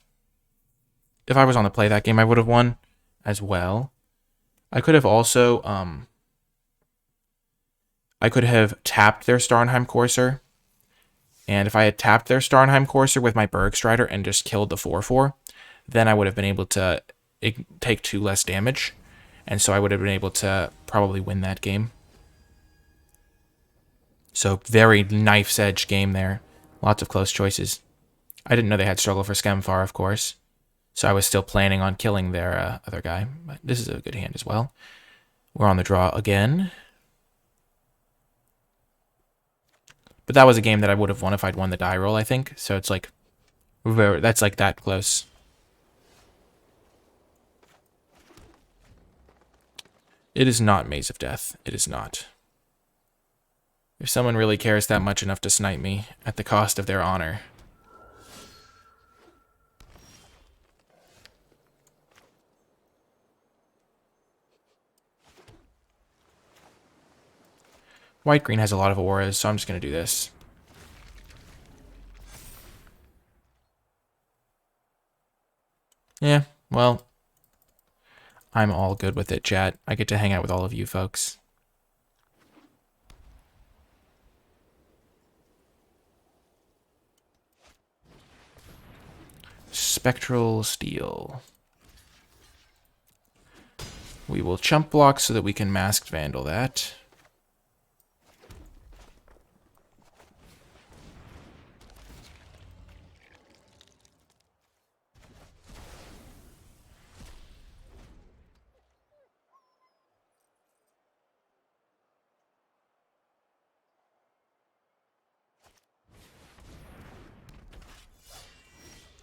If I was on the play that game, I would have won as well. I could have also, I could have tapped their Starnheim Courser. And if I had tapped their Starnheim Courser with my Bergstrider and just killed the 4/4, then I would have been able to take 2 less damage. And so I would have been able to probably win that game. So very knife's edge game there. Lots of close choices. I didn't know they had Struggle for Skemfar, of course. So I was still planning on killing their other guy. But this is a good hand as well. We're on the draw again. But that was a game that I would have won if I'd won the die roll, I think. So it's like, that's like that close. It is not Maze of Death. It is not. If someone really cares that much enough to snipe me at the cost of their honor. White-green has a lot of auras, so I'm just going to do this. Yeah, well, I'm all good with it, chat. I get to hang out with all of you folks. Spectral Steel. We will chump block so that we can Masked Vandal that.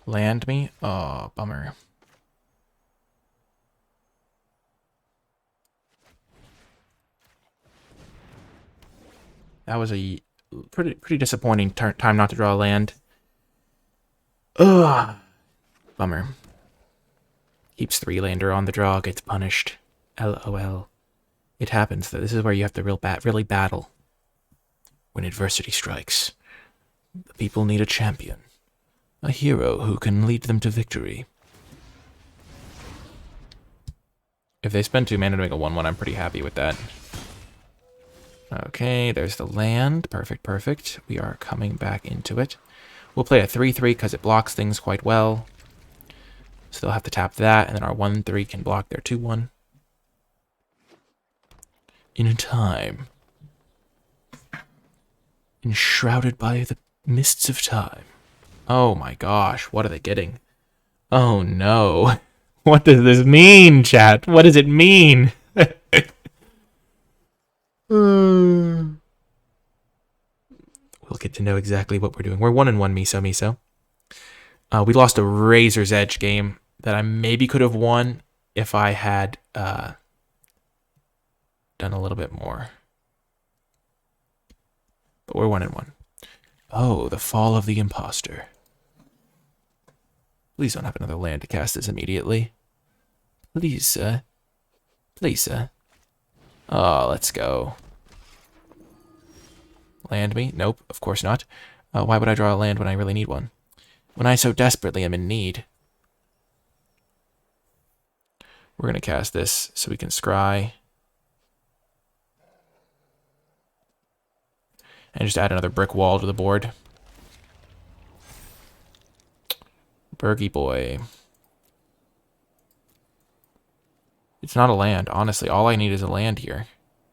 Land me? Oh, bummer. That was a pretty disappointing time not to draw a land. Ugh. Bummer. Keeps 3-lander on the draw, gets punished. LOL. It happens, though. This is where you have to really battle. When adversity strikes, the people need a champion. A hero who can lead them to victory. If they spend 2 mana to make a 1/1, I'm pretty happy with that. Okay, there's the land. Perfect, perfect. We are coming back into it. We'll play a 3/3 because it blocks things quite well. So they'll have to tap that, and then our 1/3 can block their 2/1. In time. Enshrouded by the mists of time. Oh my gosh, what are they getting? Oh no. What does this mean, chat? What does it mean? We'll get to know exactly what we're doing. We're 1-1 miso. We lost a Razor's Edge game that I maybe could have won if I had done a little bit more. But we're 1-1. Oh, the Fall of the Imposter. Please don't have another land to cast this immediately. Please, sir. Please, sir. Oh, let's go. Land me? Nope, of course not. Why would I draw a land when I really need one? When I so desperately am in need. We're going to cast this so we can scry. And just add another brick wall to the board. Bergy boy. It's not a land, honestly. All I need is a land here.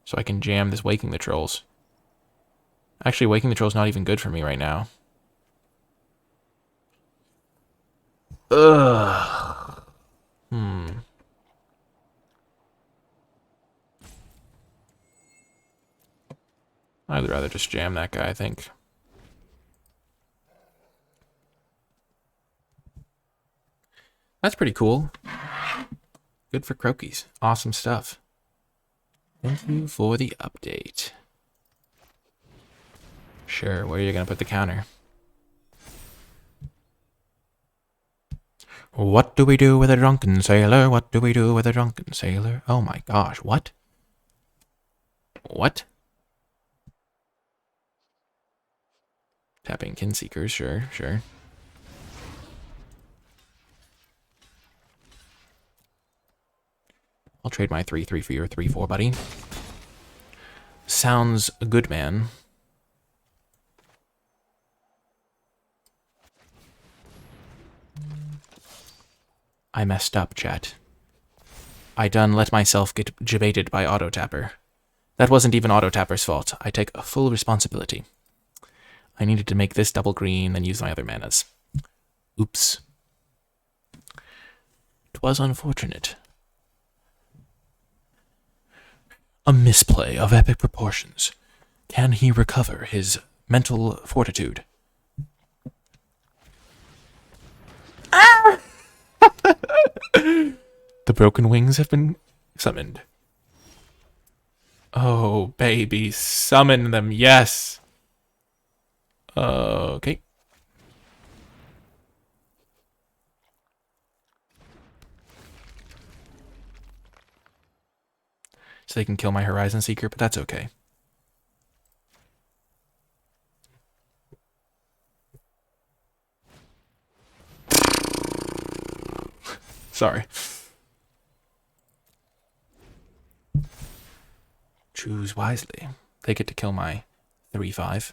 So I can jam this Waking the Trolls. Actually, Waking the Trolls not even good for me right now. Ugh. I'd rather just jam that guy, I think. That's pretty cool. Good for Croakies. Awesome stuff. Thank you for the update. Sure, where are you going to put the counter? What do we do with a drunken sailor? What do we do with a drunken sailor? Oh my gosh, what? What? Tapping Kinseekers, sure, sure. I'll trade my 3/3 for your 3/4, buddy. Sounds good, man. I messed up, chat. I done let myself get jebaited by Auto-Tapper. That wasn't even Auto-Tapper's fault. I take full responsibility. I needed to make this double green, then use my other manas. Oops. 'Twas unfortunate. A misplay of epic proportions. Can he recover his mental fortitude? Ah! The broken wings have been summoned. Oh, baby, summon them, yes. Okay. So they can kill my Horizon Seeker, but that's okay. Sorry. Choose wisely. They get to kill my 3/5.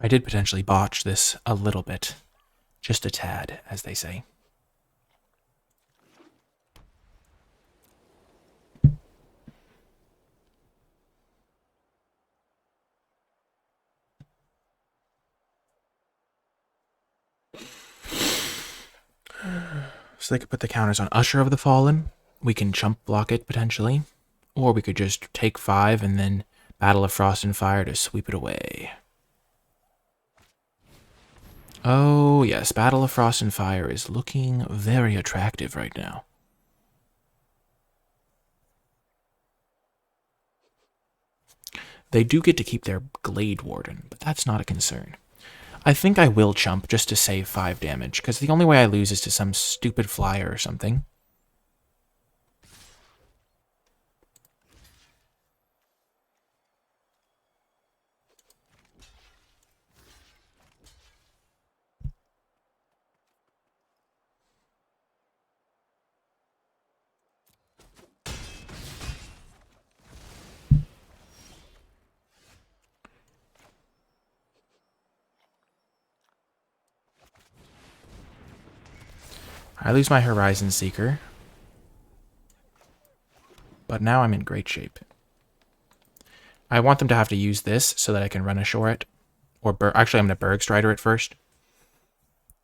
I did potentially botch this a little bit. Just a tad, as they say. So they could put the counters on Usher of the Fallen. We can chump block it, potentially. Or we could just take 5 and then Battle of Frost and Fire to sweep it away. Oh, yes, Battle of Frost and Fire is looking very attractive right now. They do get to keep their Glade Warden, but that's not a concern. I think I will chump just to save 5 damage, because the only way I lose is to some stupid flyer or something. I lose my Horizon Seeker. But now I'm in great shape. I want them to have to use this so that I can run ashore it. Or actually, I'm going to Berg Strider it first.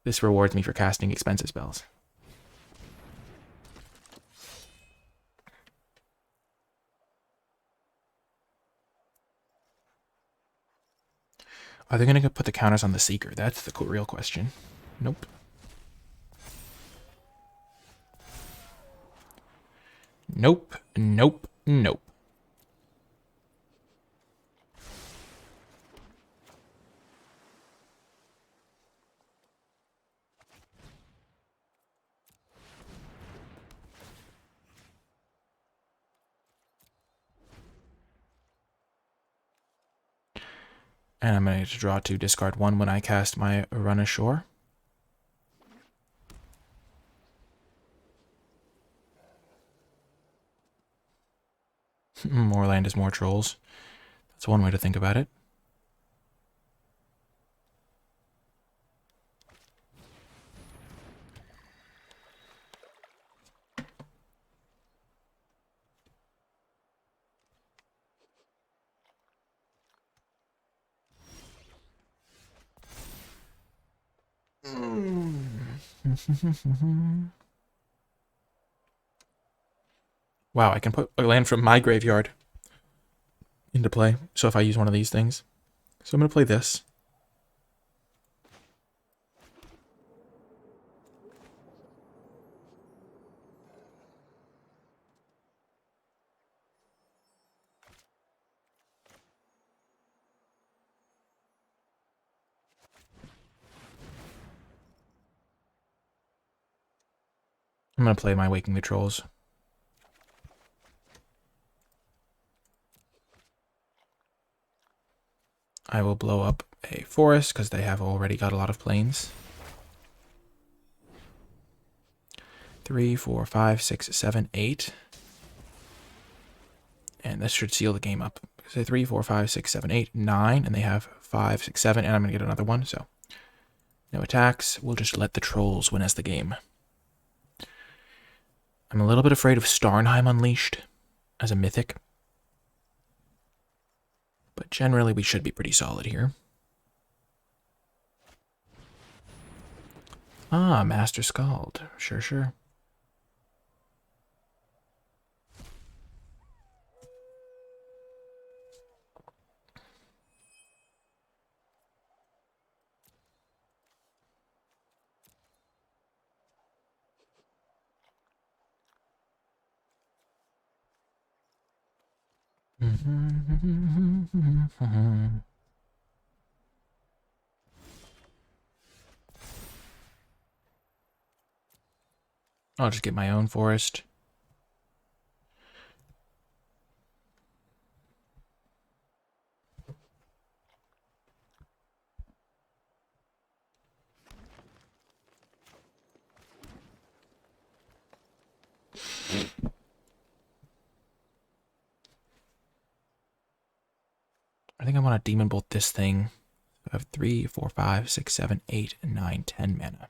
This rewards me for casting expensive spells. Are they going to put the counters on the Seeker? That's the real question. Nope. Nope, nope, nope. And I'm going to draw 2, discard 1 when I cast my Run Ashore. More land is more trolls. That's one way to think about it. Wow, I can put a land from my graveyard into play. So if I use one of these things. So I'm going to play this. I'm going to play my Waking the Trolls. I will blow up a forest because they have already got a lot of plains. 3, 4, 5, 6, 7, 8. And this should seal the game up. So 3, 4, 5, 6, 7, 8, 9. And they have 5, 6, 7. And I'm going to get another one. So no attacks. We'll just let the trolls win us the game. I'm a little bit afraid of Starnheim Unleashed as a mythic. But generally we should be pretty solid here. Ah, Master Scald. Sure, sure. I'll just get my own forest. I think I want to Demon Bolt this thing. I have 3, 4, 5, 6, 7, 8, 9, 10 mana.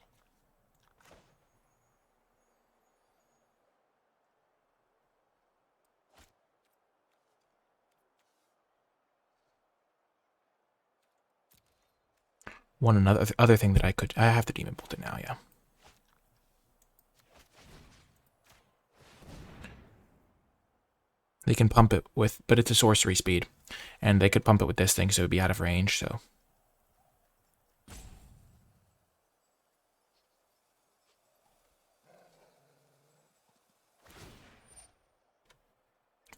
One other thing that I have to Demon Bolt it now, yeah. They can pump it with, but it's a sorcery speed. And they could pump it with this thing, so it would be out of range, so.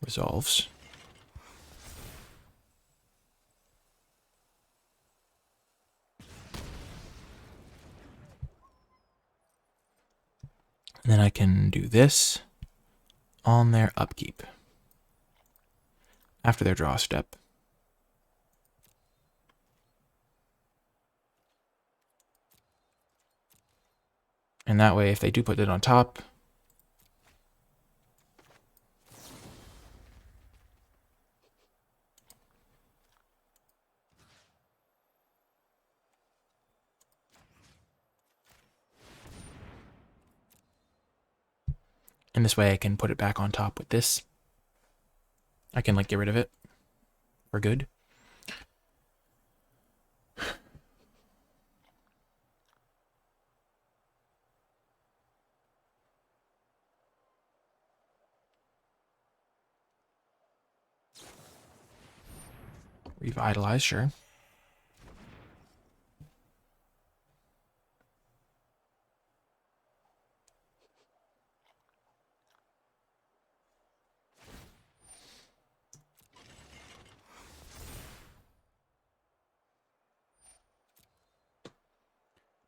Resolves. And then I can do this on their upkeep. After their draw step. And that way, if they do put it on top, and this way I can put it back on top with this. I can, like, get rid of it for good. Revitalize, sure.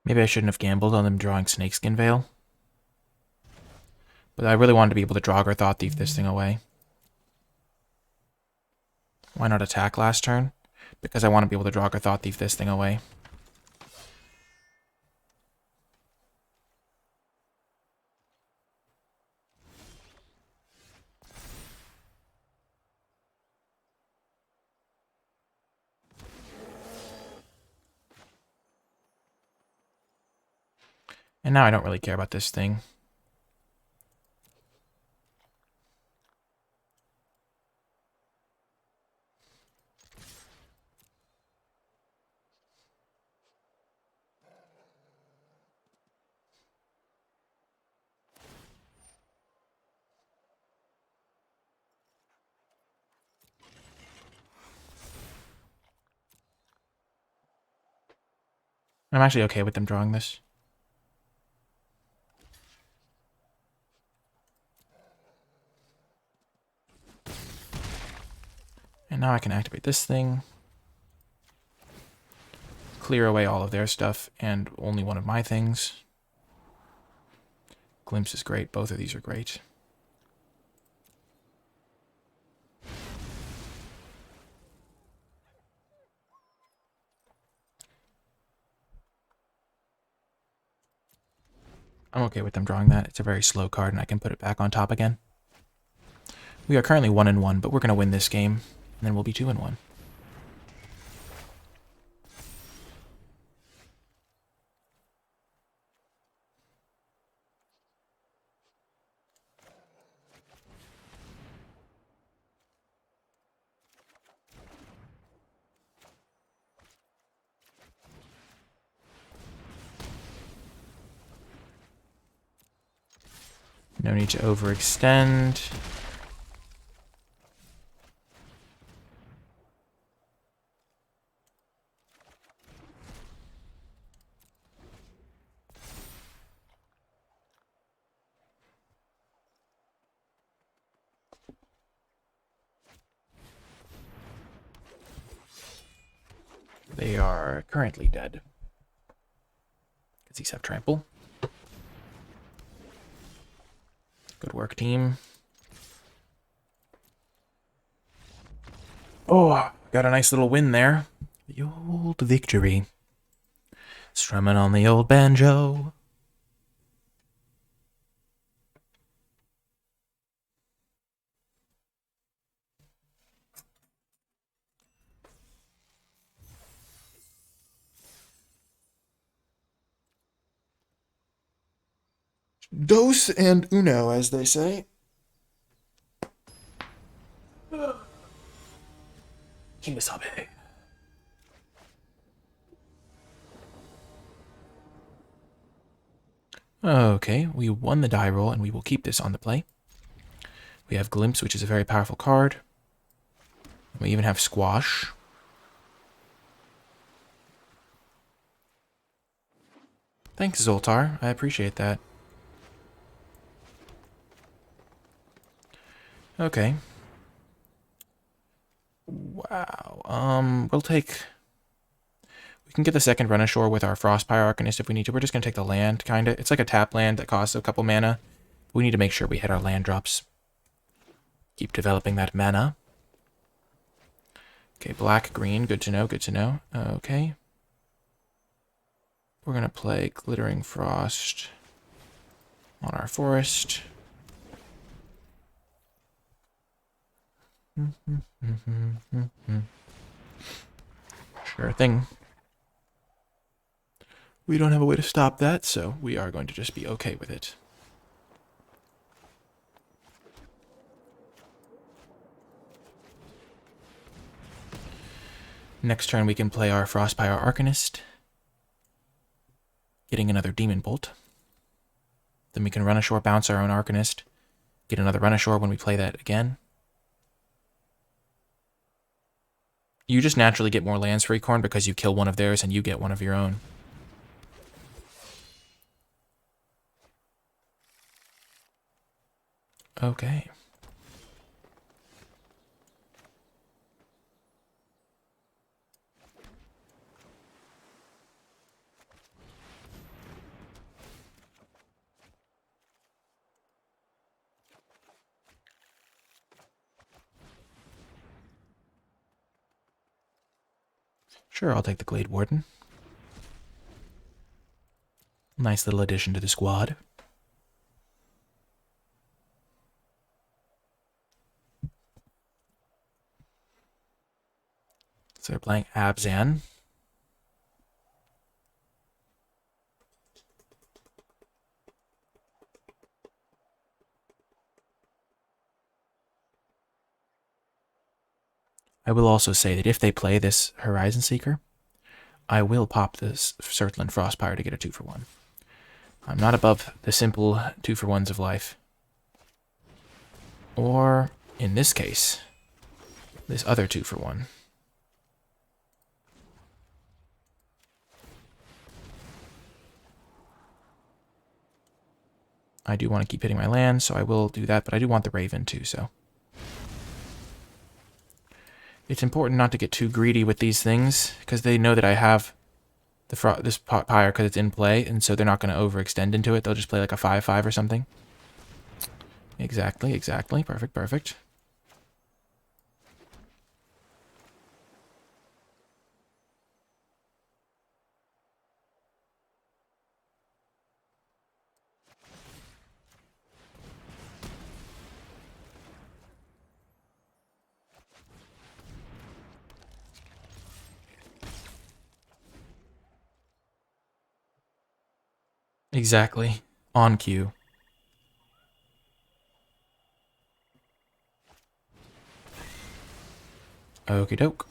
Maybe I shouldn't have gambled on them drawing Snakeskin Veil. But I really wanted to be able to Draug or Thought Thief this thing away. Why not attack last turn? Because I want to be able to Draug or Thought Thief this thing away. And now I don't really care about this thing. I'm actually okay with them drawing this. And now I can activate this thing. Clear away all of their stuff and only one of my things. Glimpse is great. Both of these are great. I'm okay with them drawing that. It's a very slow card, and I can put it back on top again. We are currently 1-1, but we're going to win this game, and then we'll be 2-1. No need to overextend. They are currently dead. Because these have trample. Good work, team. Oh, got a nice little win there. The old victory. Strumming on the old banjo. Dos and uno, as they say. Kimasabe. Okay, we won the die roll, and we will keep this on the play. We have Glimpse, which is a very powerful card. We even have Squash. Thanks, Zoltar. I appreciate that. Okay. Wow. We'll take... We can get the second run ashore with our Frostpire Arcanist if we need to. We're just going to take the land, kind of. It's like a tap land that costs a couple mana. We need to make sure we hit our land drops. Keep developing that mana. Okay, black, green. Good to know, good to know. Okay. We're going to play Glittering Frost on our forest. Sure thing. We don't have a way to stop that, so we are going to just be okay with it. Next turn we can play our Frostpire Arcanist, getting another Demon Bolt. Then we can run ashore, bounce our own Arcanist, get another run ashore when we play that again. You just naturally get more lands for Acorn because you kill one of theirs and you get one of your own. Okay. Sure, I'll take the Glade Warden. Nice little addition to the squad. So they're playing Abzan. I will also say that if they play this Horizon Seeker, I will pop this Surtland Frostpire to get a 2-for-1. I'm not above the simple 2-for-1s of life. Or, in this case, this other 2-for-1. I do want to keep hitting my land, so I will do that, but I do want the Raven too, so. It's important not to get too greedy with these things, because they know that I have this Pyre because it's in play, and so they're not going to overextend into it. They'll just play like a 5-5 or something. Exactly, exactly. Perfect, perfect. Exactly. On cue. Okie doke.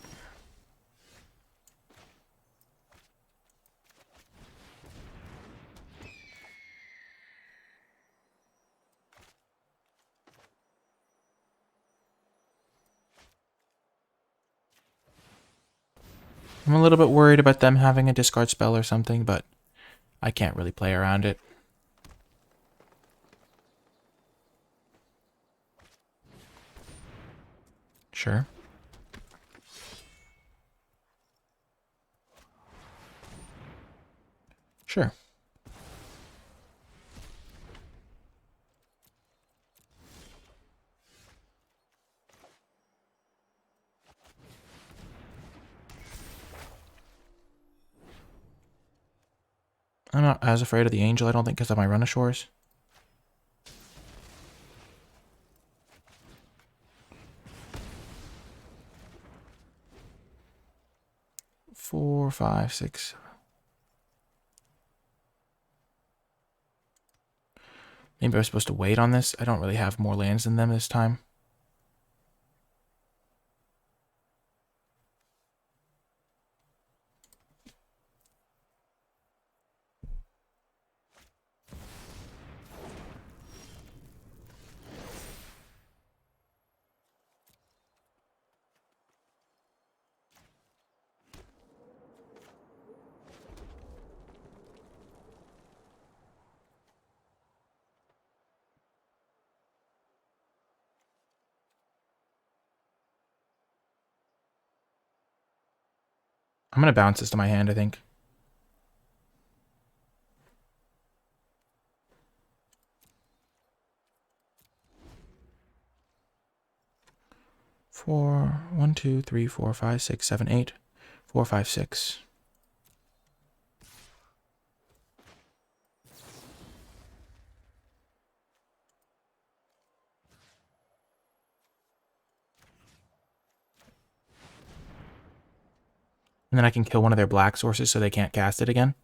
I'm a little bit worried about them having a discard spell or something, but I can't really play around it. Sure. Sure. I'm not as afraid of the Angel, I don't think, because of my run ashores. Four, five, six. Maybe I was supposed to wait on this. I don't really have more lands than them this time. I'm going to bounce this to my hand, I think. Four, 1, 2, 3, 4, 5, 6, 7, 8. 4, 5, 6. And then I can kill one of their black sources so they can't cast it again.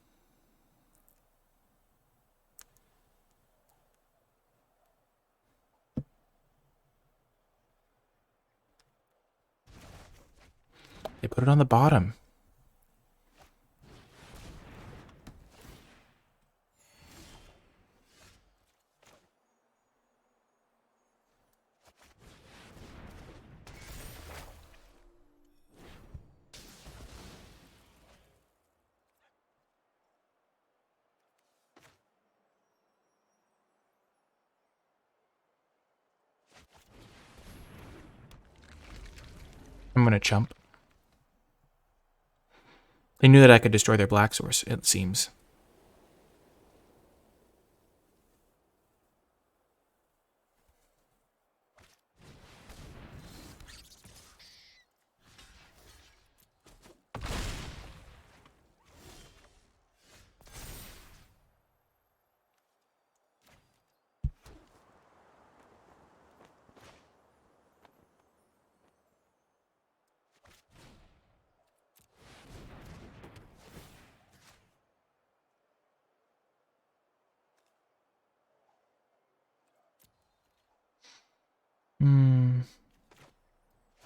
They put it on the bottom. I'm going to chump. They knew that I could destroy their black source, it seems.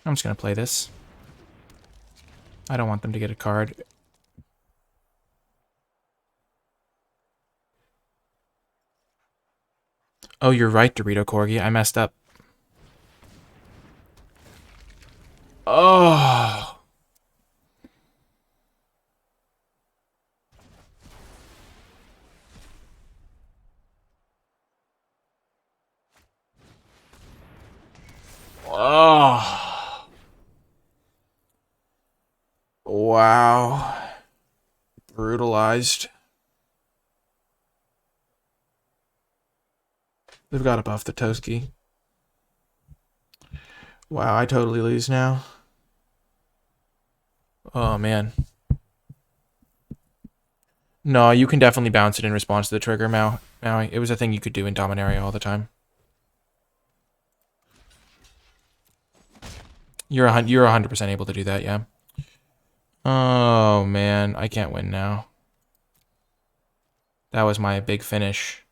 I'm just going to play this. I don't want them to get a card. Oh, you're right, Dorito Corgi. I messed up. Oh. Oh. Wow. Brutalized. They've got to buff the Toski. Wow, I totally lose now. Oh, man. No, you can definitely bounce it in response to the trigger, Maui. It was a thing you could do in Dominaria all the time. You're 100% able to do that, yeah. Oh, man. I can't win now. That was my big finish.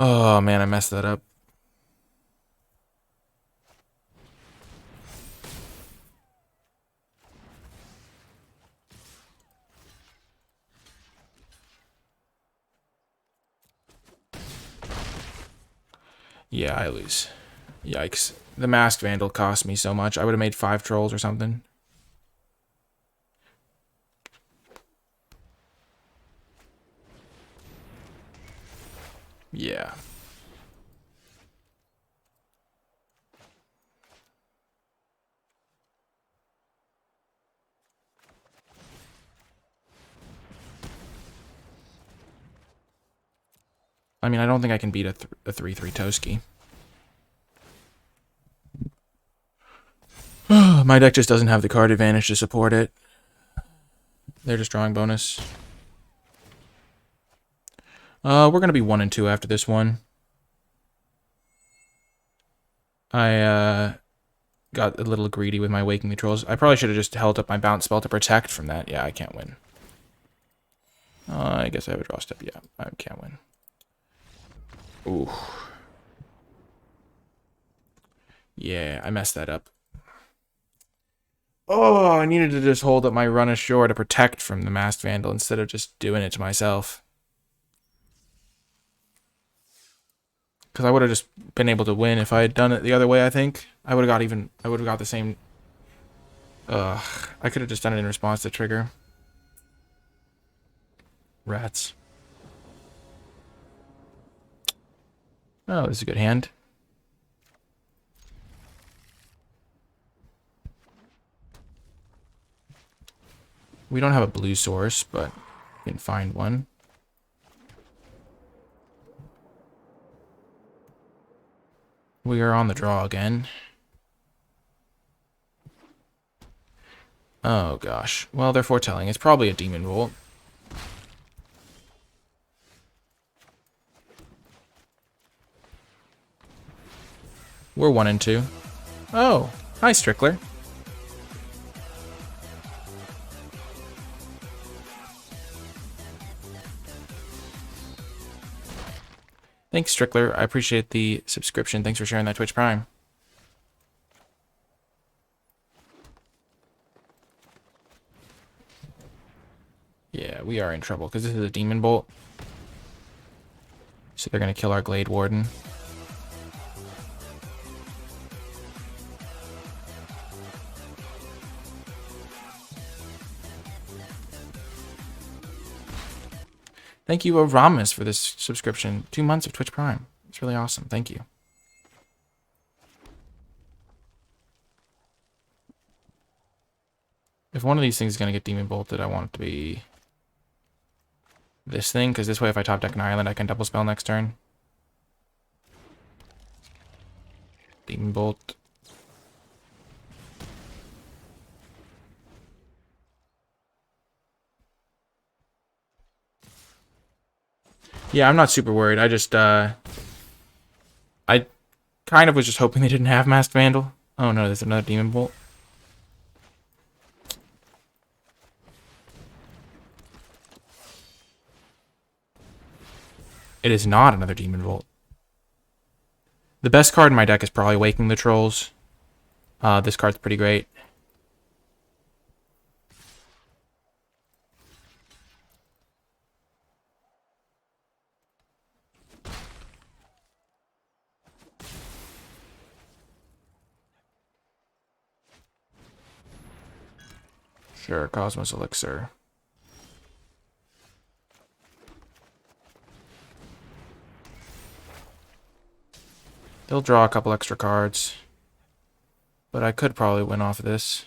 Oh, man, I messed that up. Yeah, I lose. Yikes. The Masked Vandal cost me so much. I would have made 5 trolls or something. Yeah. I mean, I don't think I can beat a 3-3 Toski. My deck just doesn't have the card advantage to support it. They're just drawing bonus. We're going to be 1 and 2 after this one. I got a little greedy with my Waking the Trolls. I probably should have just held up my bounce spell to protect from that. Yeah, I can't win. I guess I have a draw step. Yeah, I can't win. Ooh. Yeah, I messed that up. Oh, I needed to just hold up my run ashore to protect from the Masked Vandal instead of just doing it to myself. Because I would have just been able to win if I had done it the other way, I think. I would have got the same... Ugh. I could have just done it in response to trigger. Rats. Oh, this is a good hand. We don't have a blue source, but we can find one. We are on the draw again. Oh, gosh. Well, they're foretelling. It's probably a Demon Bolt. We're 1 and 2. Oh, hi, Strickler. Thanks, Strickler. I appreciate the subscription. Thanks for sharing that Twitch Prime. Yeah, we are in trouble because this is a Demon Bolt. So they're going to kill our Glade Warden. Thank you, Ramis, for this subscription. 2 months of Twitch Prime. It's really awesome. Thank you. If one of these things is going to get Demon Bolted, I want it to be this thing, because this way if I top deck an island, I can double spell next turn. Demon Bolt. Yeah, I'm not super worried. I just, I kind of was just hoping they didn't have Masked Vandal. Oh no, there's another Demon Bolt. It is not another Demon Bolt. The best card in my deck is probably Waking the Trolls. This card's pretty great. Sure, Cosmos Elixir. They'll draw a couple extra cards. But I could probably win off of this.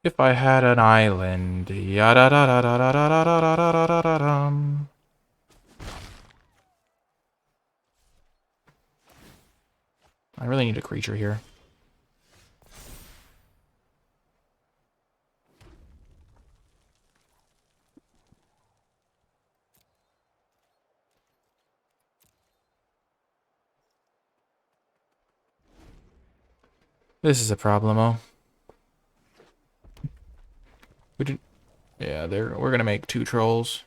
If I had an island, yada da da da da da da da da da da da. I really need a creature here. This is a problemo. We did, yeah. We're gonna make 2 trolls.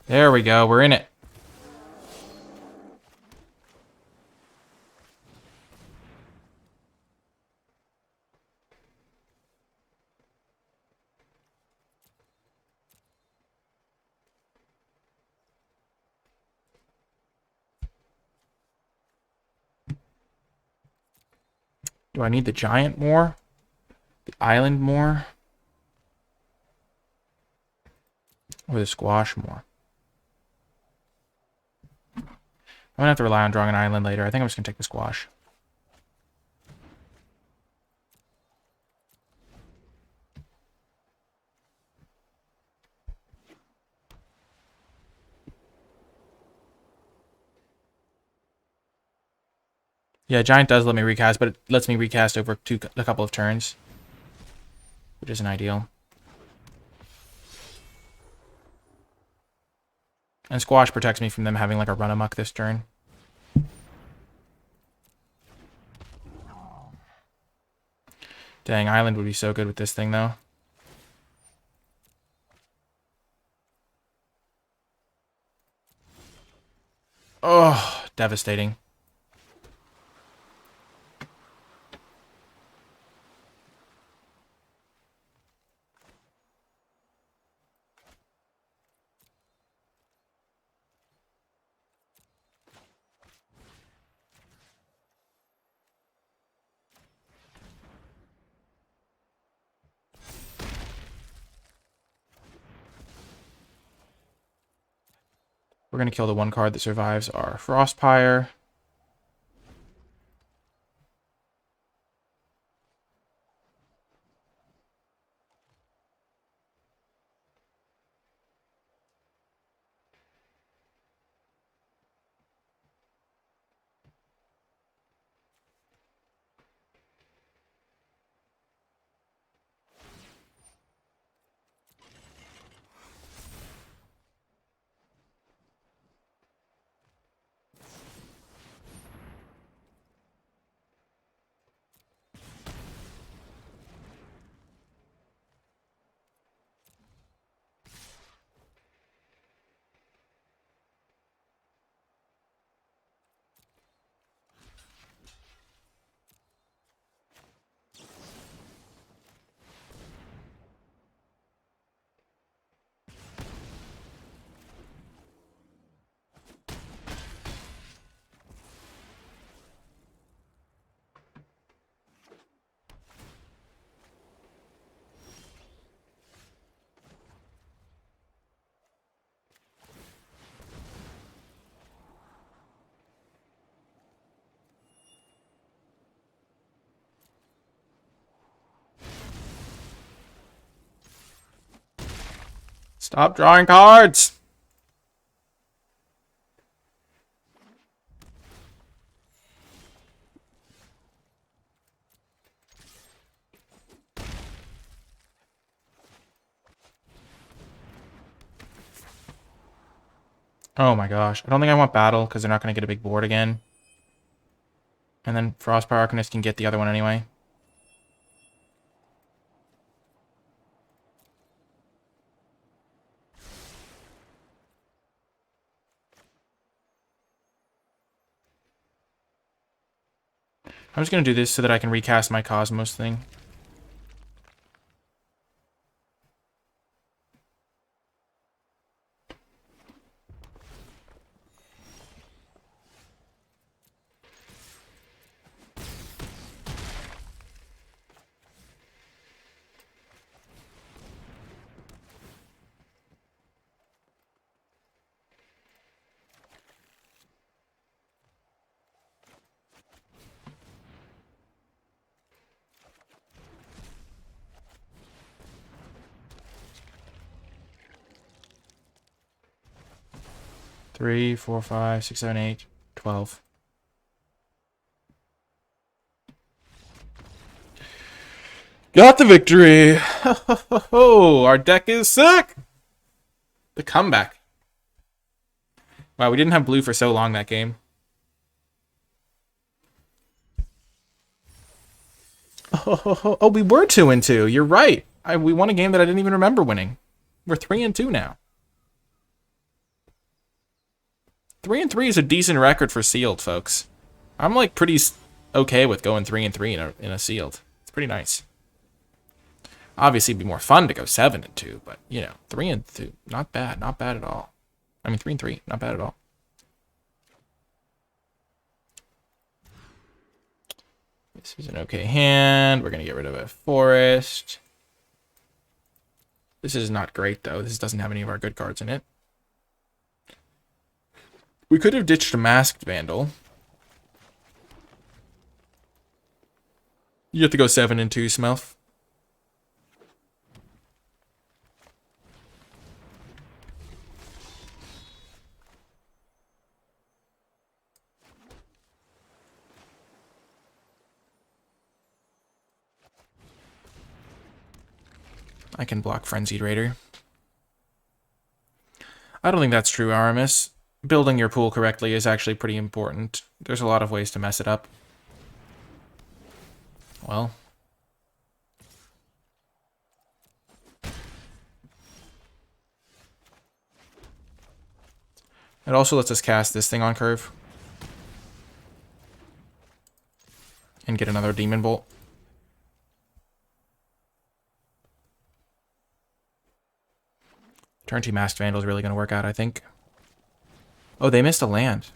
There we go. We're in it. Do I need the giant more? The island more? Or the squash more? I'm gonna have to rely on drawing an island later. I think I'm just gonna take the squash. Yeah, giant does let me recast, but it lets me recast over a couple of turns, which isn't ideal. And squash protects me from them having like a run amok this turn. Dang, island would be so good with this thing though. Oh, devastating. We're going to kill the one card that survives our Frostpire. Stop drawing cards! Oh my gosh. I don't think I want battle because they're not going to get a big board again. And then Frostpower Arcanist can get the other one anyway. I'm just going to do this so that I can recast my Cosmos thing. Three, 4, 5, 6, 7, 8, 12. Got the victory! Ho, our deck is sick! The comeback. Wow, we didn't have blue for so long that game. Oh, we were 2-2. You're right. We won a game that I didn't even remember winning. We're 3-2 now. 3-3 is a decent record for sealed, folks. I'm like pretty okay with going 3-3 in a sealed. It's pretty nice. Obviously, it'd be more fun to go 7-2, but you know, 3-2, not bad, not bad at all. I mean, 3-3, not bad at all. This is an okay hand. We're gonna get rid of a forest. This is not great though. This doesn't have any of our good cards in it. We could have ditched a Masked Vandal. You have to go 7-2, Smelf. I can block Frenzied Raider. I don't think that's true, Aramis. Building your pool correctly is actually pretty important. There's a lot of ways to mess it up. Well. It also lets us cast this thing on curve. And get another Demon Bolt. Turn 2 Masked Vandal is really going to work out, I think. Oh, they missed a land.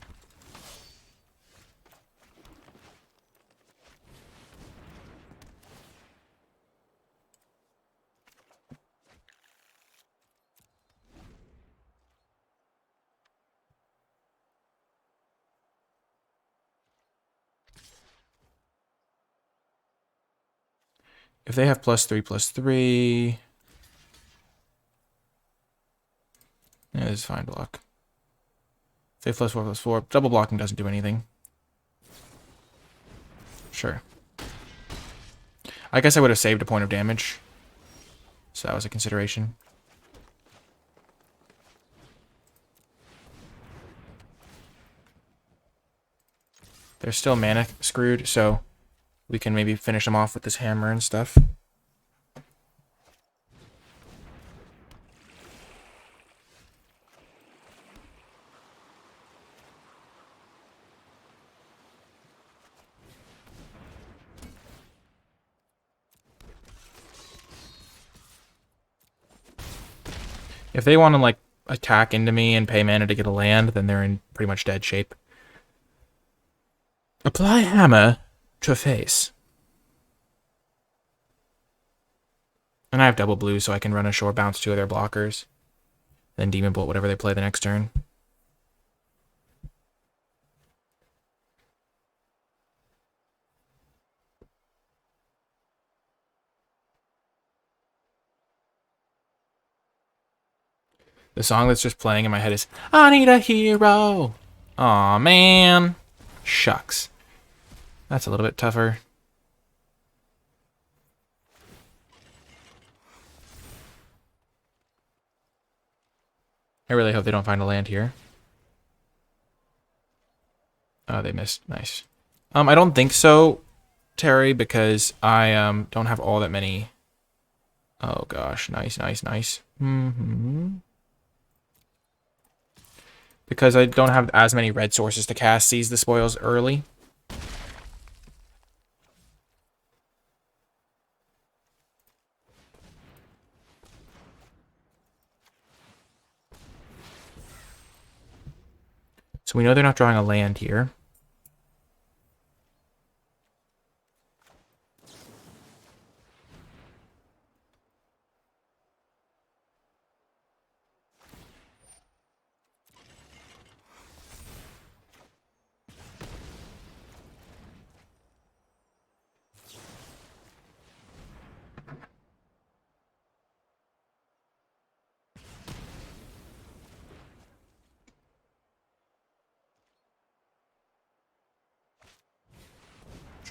If they have +3/+3... Yeah, this is fine block. If they have +4/+4, double blocking doesn't do anything. Sure. I guess I would have saved a point of damage. So that was a consideration. They're still mana screwed, so we can maybe finish them off with this hammer and stuff. If they want to, like, attack into me and pay mana to get a land, then they're in pretty much dead shape. Apply hammer to face. And I have double blue, so I can run a shore bounce 2 of their blockers. Then Demon Bolt whatever they play the next turn. The song that's just playing in my head is I Need a Hero. Aw, man. Shucks. That's a little bit tougher. I really hope they don't find a land here. Oh, they missed. Nice. I don't think so, Terry, because I don't have all that many. Oh gosh, nice, nice, nice. Because I don't have as many red sources to cast Seize the Spoils early. So we know they're not drawing a land here.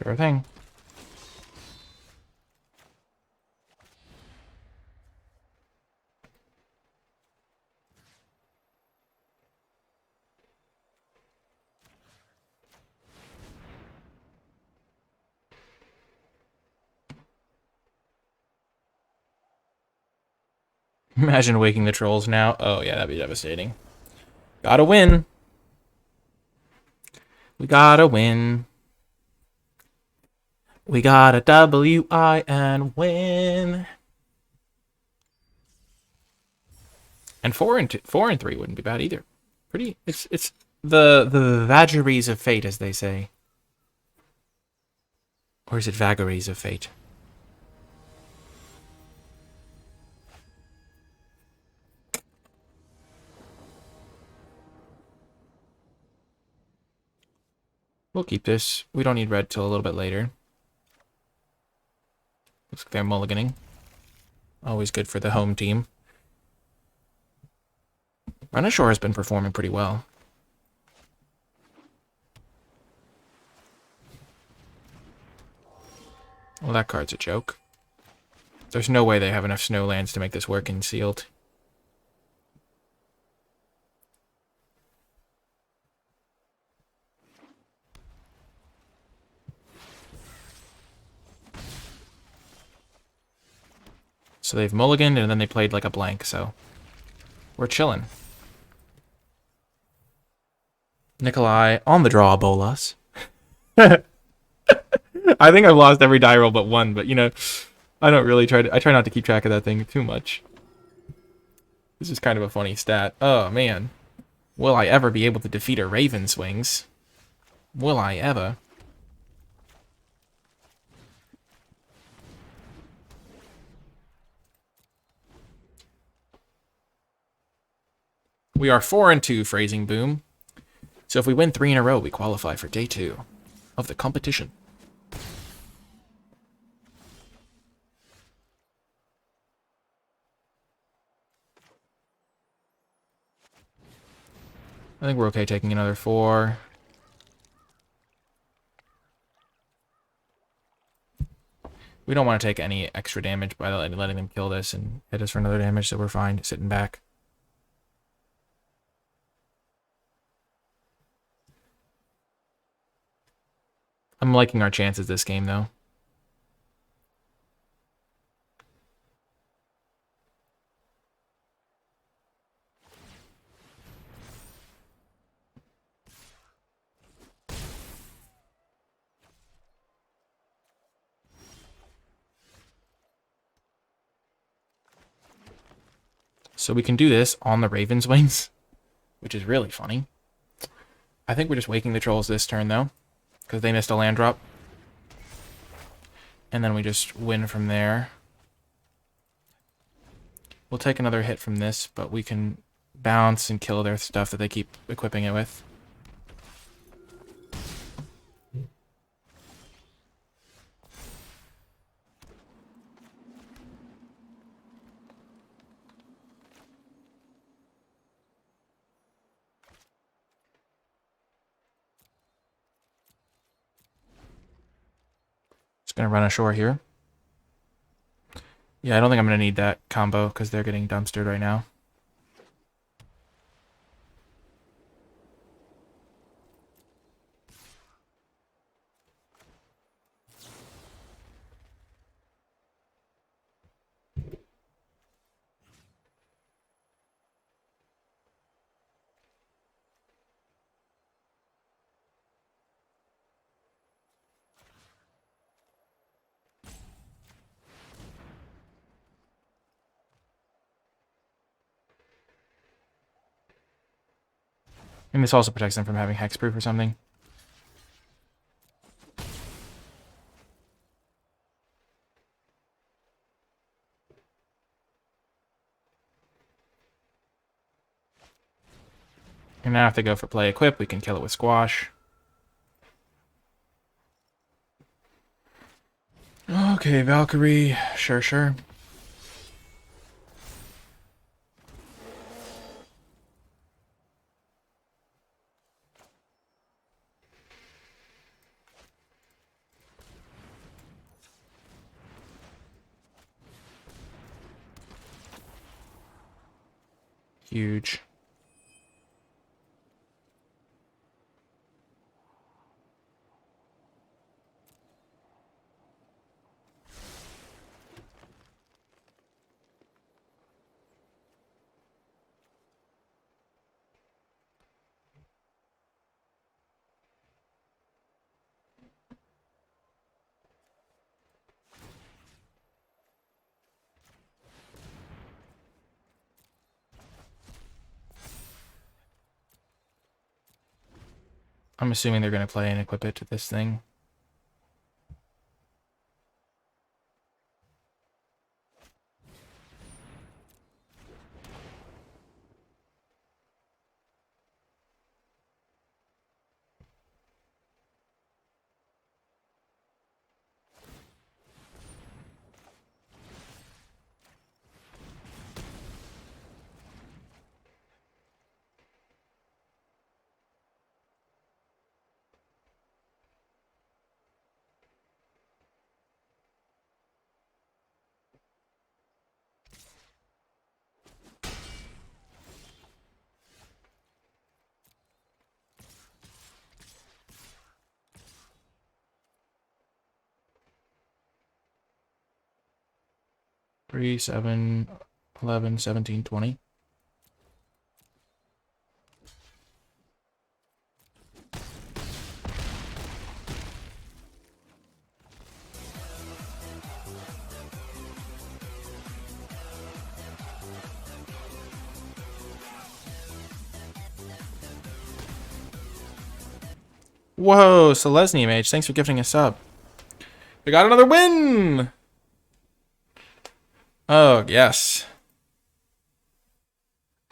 Sure thing. Imagine waking the trolls now. Oh yeah, that'd be devastating. Gotta win. We gotta win. We gotta W-I-N win. And 4 and 3 wouldn't be bad either. Pretty. It's the vagaries of fate, as they say. Or is it vagaries of fate? We'll keep this. We don't need red till a little bit later. Looks like they're mulliganing. Always good for the home team. Runashore has been performing pretty well. Well, that card's a joke. There's no way they have enough snow lands to make this work in sealed. So they've mulliganed and then they played like a blank, so we're chilling. Nicolai on the draw, Bolas. I think I've lost every die roll but one, but you know, I don't really I try not to keep track of that thing too much. This is kind of a funny stat. Oh man. Will I ever be able to defeat a Raven's Wings? Will I ever? We are 4 and 2, Phrasing Boom. So if we win 3 in a row, we qualify for day 2 of the competition. I think we're okay taking another 4. We don't want to take any extra damage by letting them kill this and hit us for another damage, so we're fine sitting back. I'm liking our chances this game, though. So we can do this on the Raven's Wings, which is really funny. I think we're just waking the trolls this turn, though, because they missed a land drop. And then we just win from there. We'll take another hit from this, but we can bounce and kill their stuff that they keep equipping it with. Gonna run ashore here. Yeah, I don't think I'm gonna need that combo because they're getting dumpstered right now. And this also protects them from having hexproof or something. And now if they go for play equip, we can kill it with squash. Okay, Valkyrie. Sure, sure. Huge. I'm assuming they're going to play and equip it to this thing. Three, 7, 11, 17, 20. Whoa, Selesnya Mage, thanks for gifting a sub. We got another win! Oh, yes.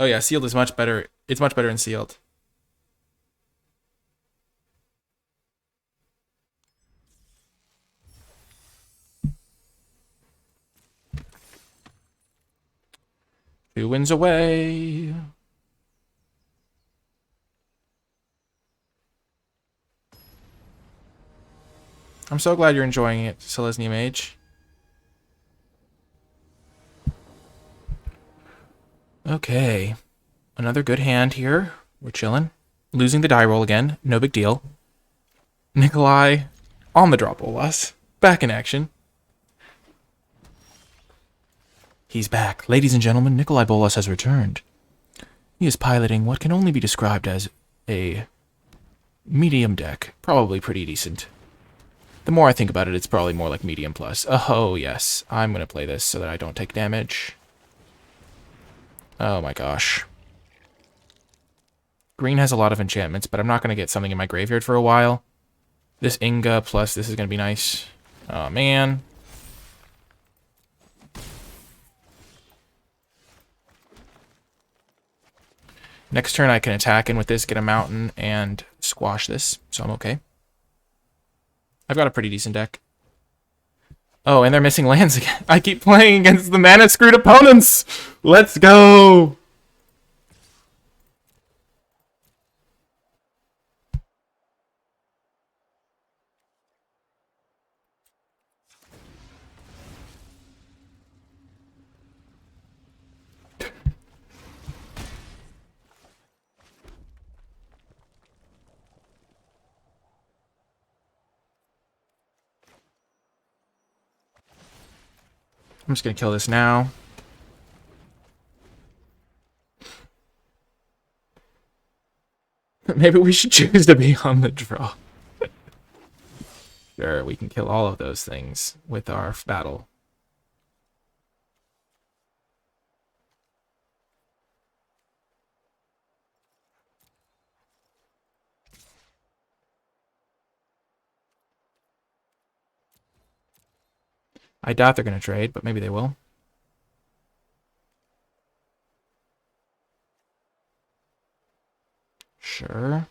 Oh yeah, sealed is much better. It's much better in sealed. Two wins away. I'm so glad you're enjoying it, Selesnya Mage. Okay. Another good hand here. We're chilling. Losing the die roll again. No big deal. Nikolai on the drop Bolas. Back in action. He's back. Ladies and gentlemen, NicolaiBolas has returned. He is piloting what can only be described as a medium deck. Probably pretty decent. The more I think about it, it's probably more like medium plus. Oh, yes. I'm going to play this so that I don't take damage. Oh my gosh. Green has a lot of enchantments, but I'm not going to get something in my graveyard for a while. This Inga plus this is going to be nice. Oh, man. Next turn I can attack in with this, get a mountain, and squash this, so I'm okay. I've got a pretty decent deck. Oh, and they're missing lands again. I keep playing against the mana-screwed opponents! Let's go! I'm just gonna kill this now. Maybe we should choose to be on the draw. Sure, we can kill all of those things with our battle. I doubt they're going to trade, but maybe they will. Sure.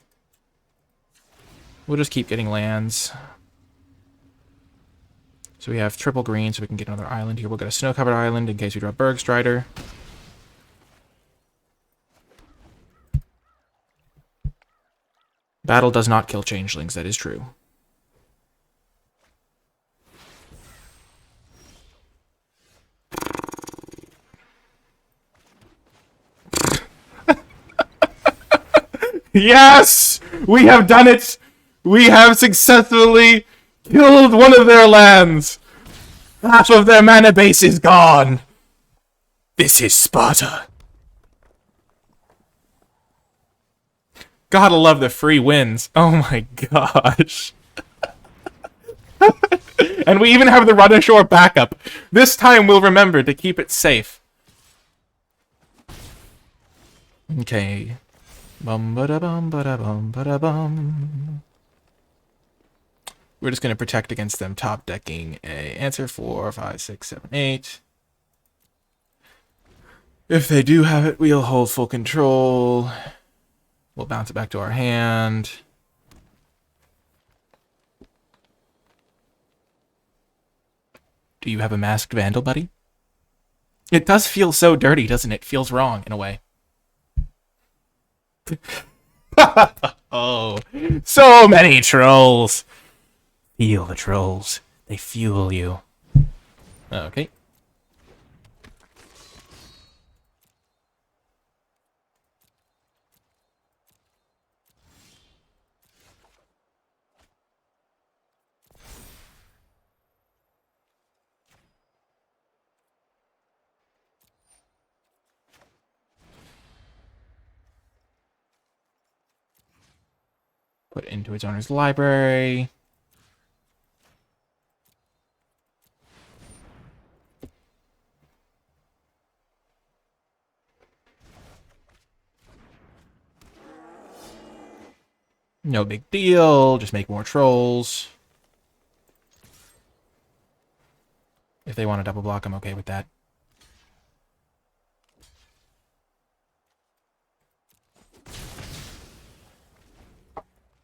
We'll just keep getting lands. So we have triple green, so we can get another island here. We'll get a snow-covered island in case we draw Bergstrider. Battle does not kill changelings, that is true. Yes! We have done it! We have successfully killed one of their lands! Half of their mana base is gone! This is Sparta! Gotta love the free wins. Oh my gosh. And we even have the run ashore backup. This time we'll remember to keep it safe. Okay. Bum ba da bum ba da bum ba da bum. We're just gonna protect against them top decking a answer 4, 5, 6, 7, 8. If they do have it, we'll hold full control. We'll bounce it back to our hand. Do you have a masked vandal, buddy? It does feel so dirty, doesn't it? Feels wrong in a way. Oh, so many trolls. Feel the trolls. They fuel you. Okay. Put into its owner's library. No big deal. Just make more trolls. If they want to double block, I'm okay with that.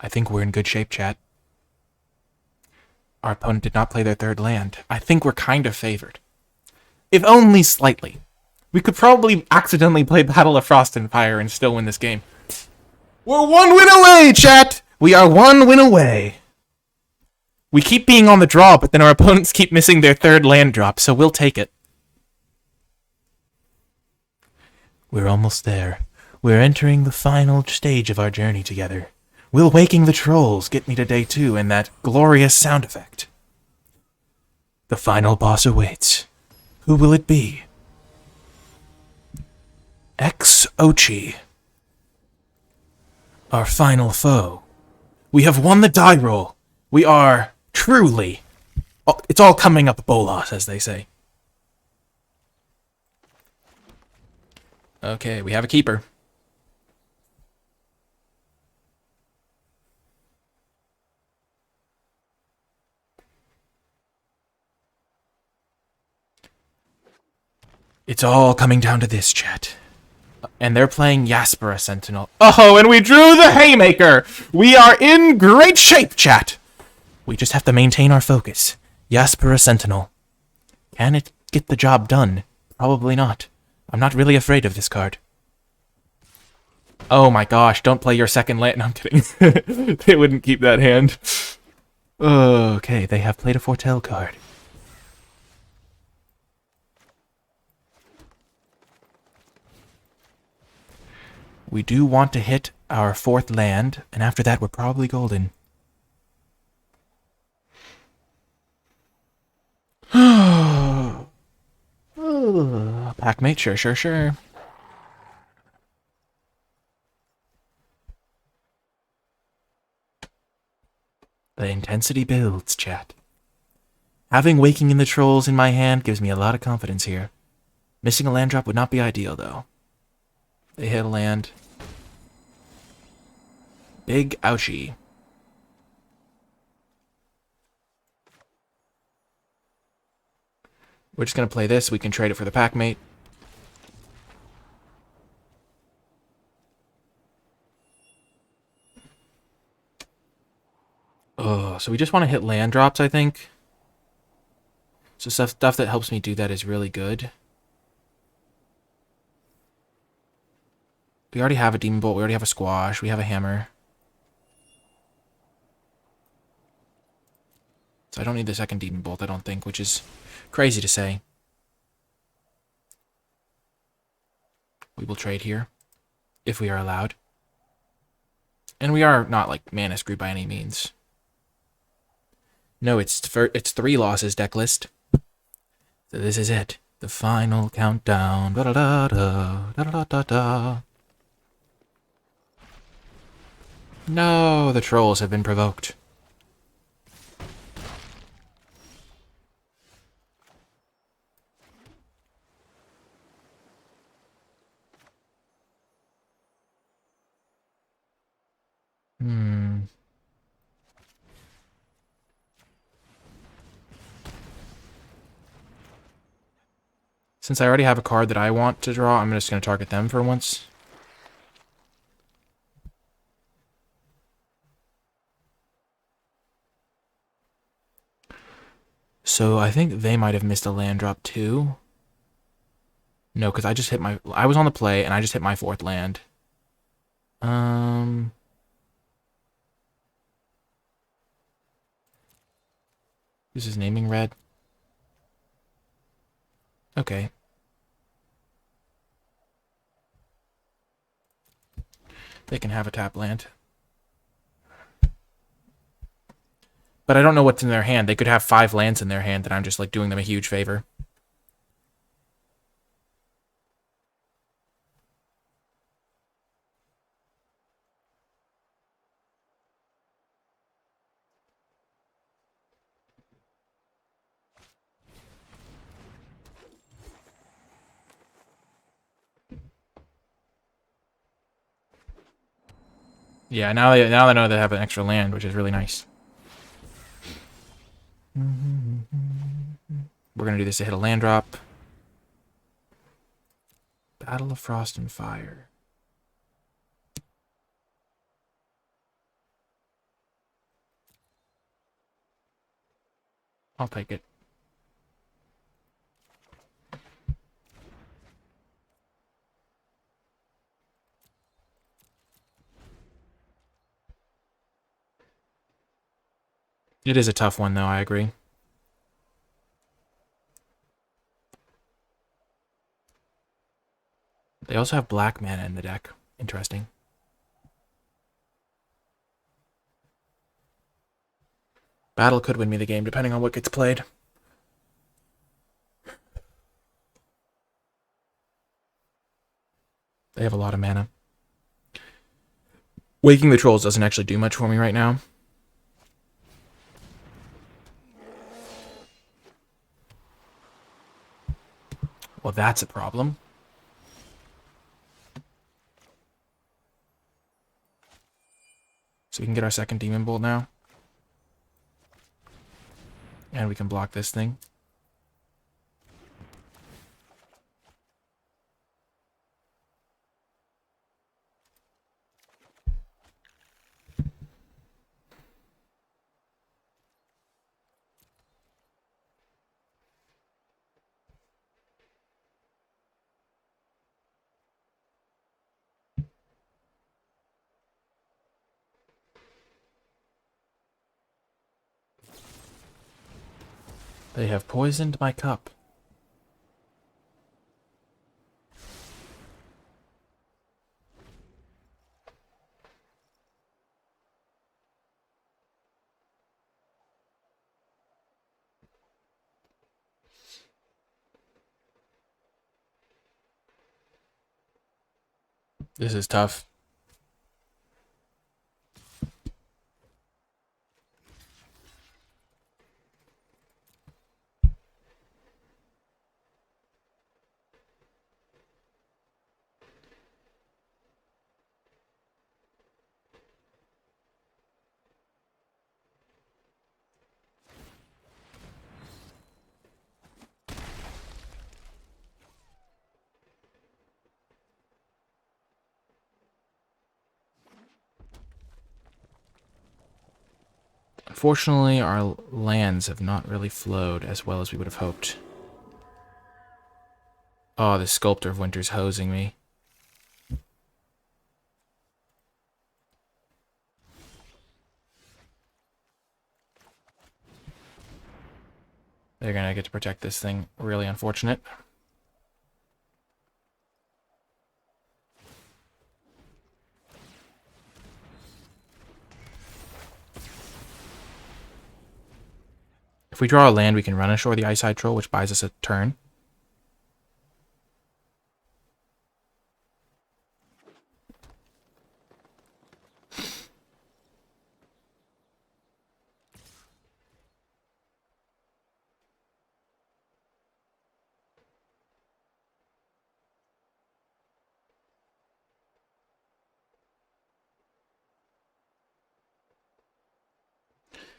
I think we're in good shape, chat. Our opponent did not play their third land. I think we're kind of favored. If only slightly. We could probably accidentally play Battle of Frost and Fire and still win this game. We're one win away, chat! We are one win away. We keep being on the draw, but then our opponents keep missing their third land drop, so we'll take it. We're almost there. We're entering the final stage of our journey together. Will waking the trolls get me to day 2 and that glorious sound effect? The final boss awaits. Who will it be? Ex-Ochi. Our final foe. We have won the die roll. We are truly... It's all coming up Bolas, as they say. Okay, we have a keeper. It's all coming down to this, chat. And they're playing Jaspera Sentinel. Oh, and we drew the Haymaker! We are in great shape, chat! We just have to maintain our focus. Jaspera Sentinel. Can it get the job done? Probably not. I'm not really afraid of this card. Oh my gosh, don't play your second land. No, I'm kidding. They wouldn't keep that hand. Okay, they have played a Foretell card. We do want to hit our 4th land, and after that we're probably golden. Packmate, sure, sure, sure. The intensity builds, chat. Having Waking in the Trolls in my hand gives me a lot of confidence here. Missing a land drop would not be ideal, though. They hit a land. Big ouchie. We're just going to play this. We can trade it for the Packmate. Oh, so we just want to hit land drops, I think. So stuff that helps me do that is really good. We already have a Demon Bolt. We already have a Squash. We have a Hammer. So I don't need the second Demon Bolt, I don't think, which is crazy to say. We will trade here, if we are allowed. And we are not, like, mana screwed by any means. No, it's 3 losses deck list. So this is it. The final countdown. Da da da da da da da da. No, the trolls have been provoked. Since I already have a card that I want to draw, I'm just going to target them for once. So I think they might have missed a land drop too. No, because I just hit my... I was on the play, and I just hit my 4th land. This is naming red. Okay. They can have a tap land. But I don't know what's in their hand. They could have 5 lands in their hand, and I'm just, like, doing them a huge favor. Yeah, now they know they have an extra land, which is really nice. We're gonna do this to hit a land drop. Battle of Frost and Fire. I'll take it. It is a tough one, though, I agree. They also have black mana in the deck. Interesting. Battle could win me the game, depending on what gets played. They have a lot of mana. Waking the Trolls doesn't actually do much for me right now. Well, that's a problem. So we can get our second Demon Bolt now. And we can block this thing. They have poisoned my cup. This is tough. Unfortunately, our lands have not really flowed as well as we would have hoped. Oh, the Sculptor of Winter's hosing me. They're gonna get to protect this thing. Really unfortunate. If we draw a land, we can run ashore the Ice-Eyed Troll, which buys us a turn.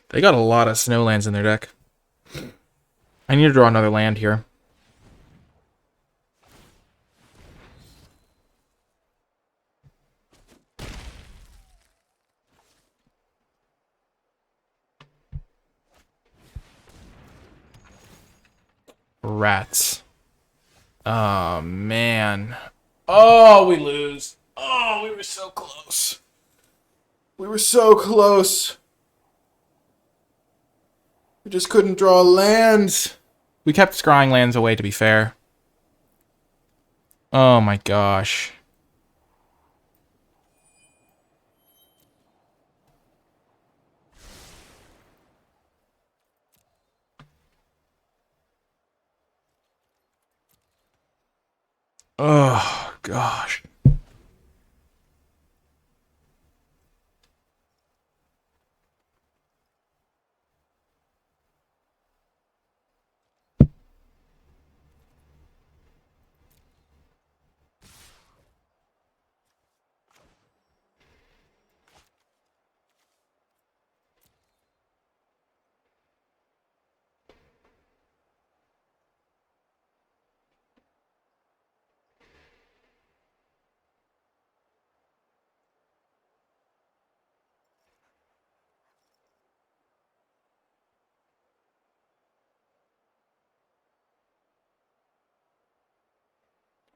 They got a lot of snowlands in their deck. I need to draw another land here. Rats. Oh, man. Oh, we lose. Oh, we were so close. We were so close. We just couldn't draw lands. We kept scrying lands away, to be fair. Oh my gosh. Oh gosh.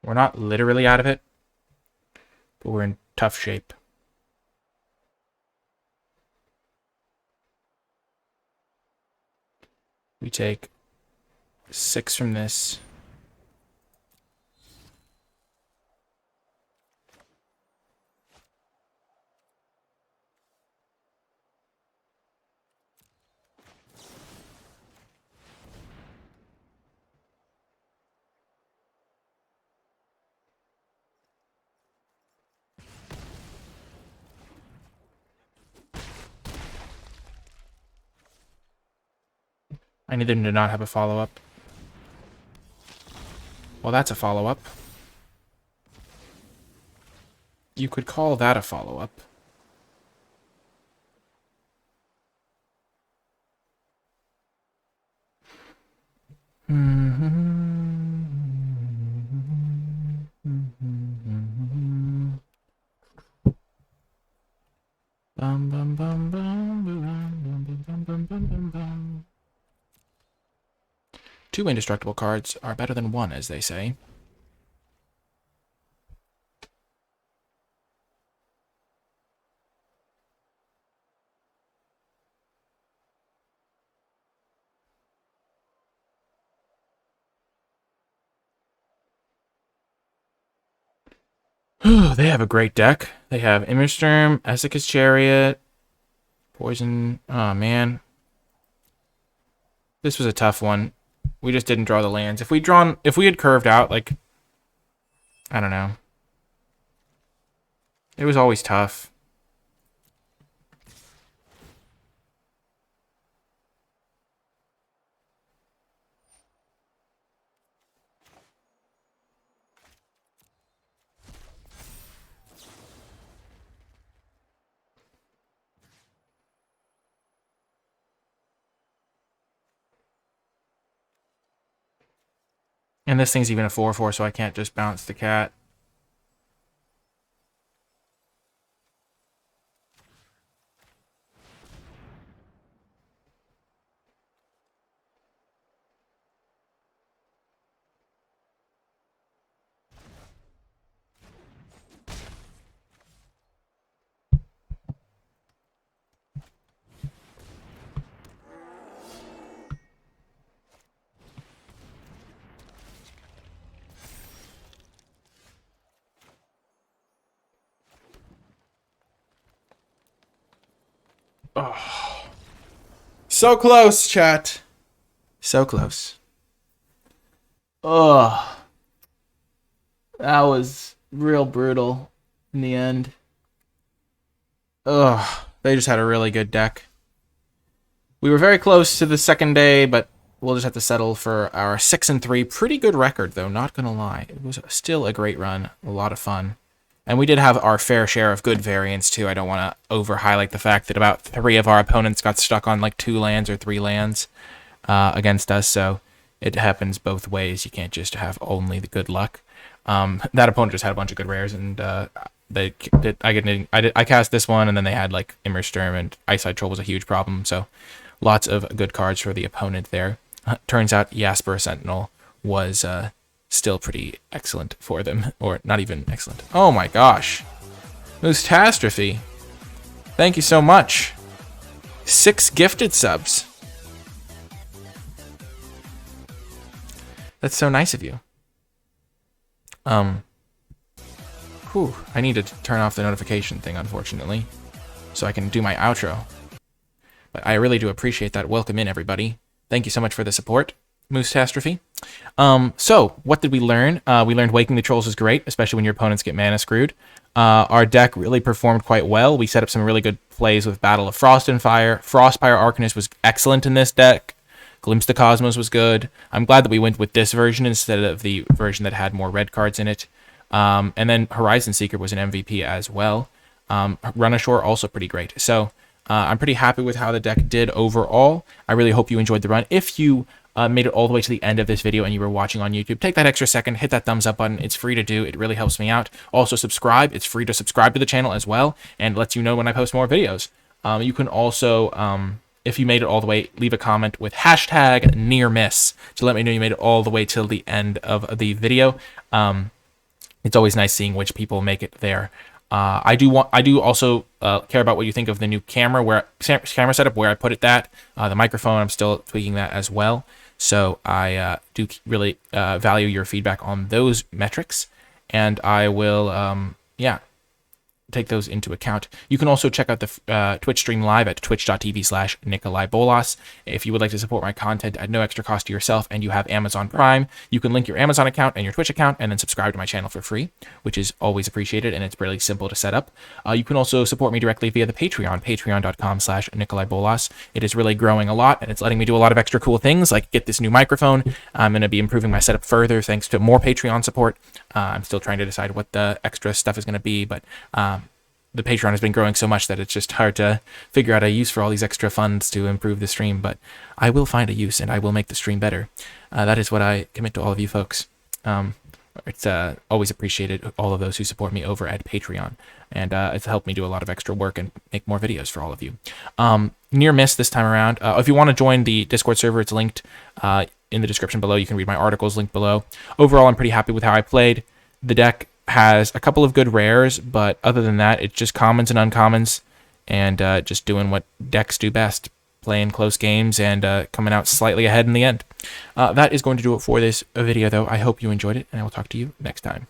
We're not literally out of it, but we're in tough shape. We take 6 from this. I need them to not have a follow-up. Well, that's a follow-up. You could call that a follow-up. Bum, bum, bum, bum, bum, bum, bum, bum, bum, bum. 2 indestructible cards are better than 1, as they say. They have a great deck. They have Immersturm, Essica's Chariot, Poison. Oh, man. This was a tough one. We just didn't draw the lands. If we had curved out, like, I don't know. It was always tough. And this thing's even a 4/4, so I can't just bounce the cat. Oh. So close, chat. So close. Ugh. That was real brutal in the end. Ugh. They just had a really good deck. We were very close to the second day, but we'll just have to settle for our 6-3. Pretty good record, though, not gonna lie. It was still a great run. A lot of fun. And we did have our fair share of good variants, too. I don't want to over-highlight the fact that about 3 of our opponents got stuck on, like, 2 lands or 3 lands against us, so it happens both ways. You can't just have only the good luck. That opponent just had a bunch of good rares, and I cast this one, and then they had, like, Immersturm, and Eyesight Troll was a huge problem, so lots of good cards for the opponent there. Turns out Jasper Sentinel was still pretty excellent for them, or not even excellent. Oh my gosh. Moostastrophe. Thank you so much. 6 gifted subs. That's so nice of you. Whew, I need to turn off the notification thing, unfortunately, so I can do my outro. But I really do appreciate that. Welcome in, everybody. Thank you so much for the support, Moostastrophe. So, what did we learn? We learned Waking the Trolls is great, especially when your opponents get mana screwed. Our deck really performed quite well. We set up some really good plays with Battle of Frost and Fire. Frostpire Arcanist was excellent in this deck. Glimpse the Cosmos was good. I'm glad that we went with this version instead of the version that had more red cards in it. And then Horizon Seeker was an MVP as well. Run Ashore also pretty great. So I'm pretty happy with how the deck did overall. I really hope you enjoyed the run. If you made it all the way to the end of this video and you were watching on YouTube, take that extra second, hit that thumbs up button. It's free to do. It really helps me out. Also subscribe. It's free to subscribe to the channel as well, and lets you know when I post more videos. You can also, if you made it all the way, leave a comment with hashtag near miss to let me know you made it all the way till the end of the video. It's always nice seeing which people make it there. I do also care about what you think of the new camera setup, where I put it. The microphone, I'm still tweaking that as well. So I do really value your feedback on those metrics, and I will take those into account. You can also check out the Twitch stream live at twitch.tv/NicolaiBolas. If you would like to support my content at no extra cost to yourself and you have Amazon Prime, you can link your Amazon account and your Twitch account and then subscribe to my channel for free, which is always appreciated, and it's really simple to set up. You can also support me directly via the Patreon, patreon.com/NicolaiBolas. It is really growing a lot, and it's letting me do a lot of extra cool things, like get this new microphone. I'm going to be improving my setup further thanks to more Patreon support. I'm still trying to decide what the extra stuff is going to be, but the Patreon has been growing so much that it's just hard to figure out a use for all these extra funds to improve the stream, but I will find a use, and I will make the stream better. That is what I commit to all of you folks. It's always appreciated, all of those who support me over at Patreon, and it's helped me do a lot of extra work and make more videos for all of you. Near miss this time around. If you want to join the Discord server, it's linked in the description below. You can read my articles linked below. Overall, I'm pretty happy with how I played. The deck has a couple of good rares, but other than that, it's just commons and uncommons, and just doing what decks do best, playing close games and coming out slightly ahead in the end. That is going to do it for this video, though. I hope you enjoyed it, and I will talk to you next time.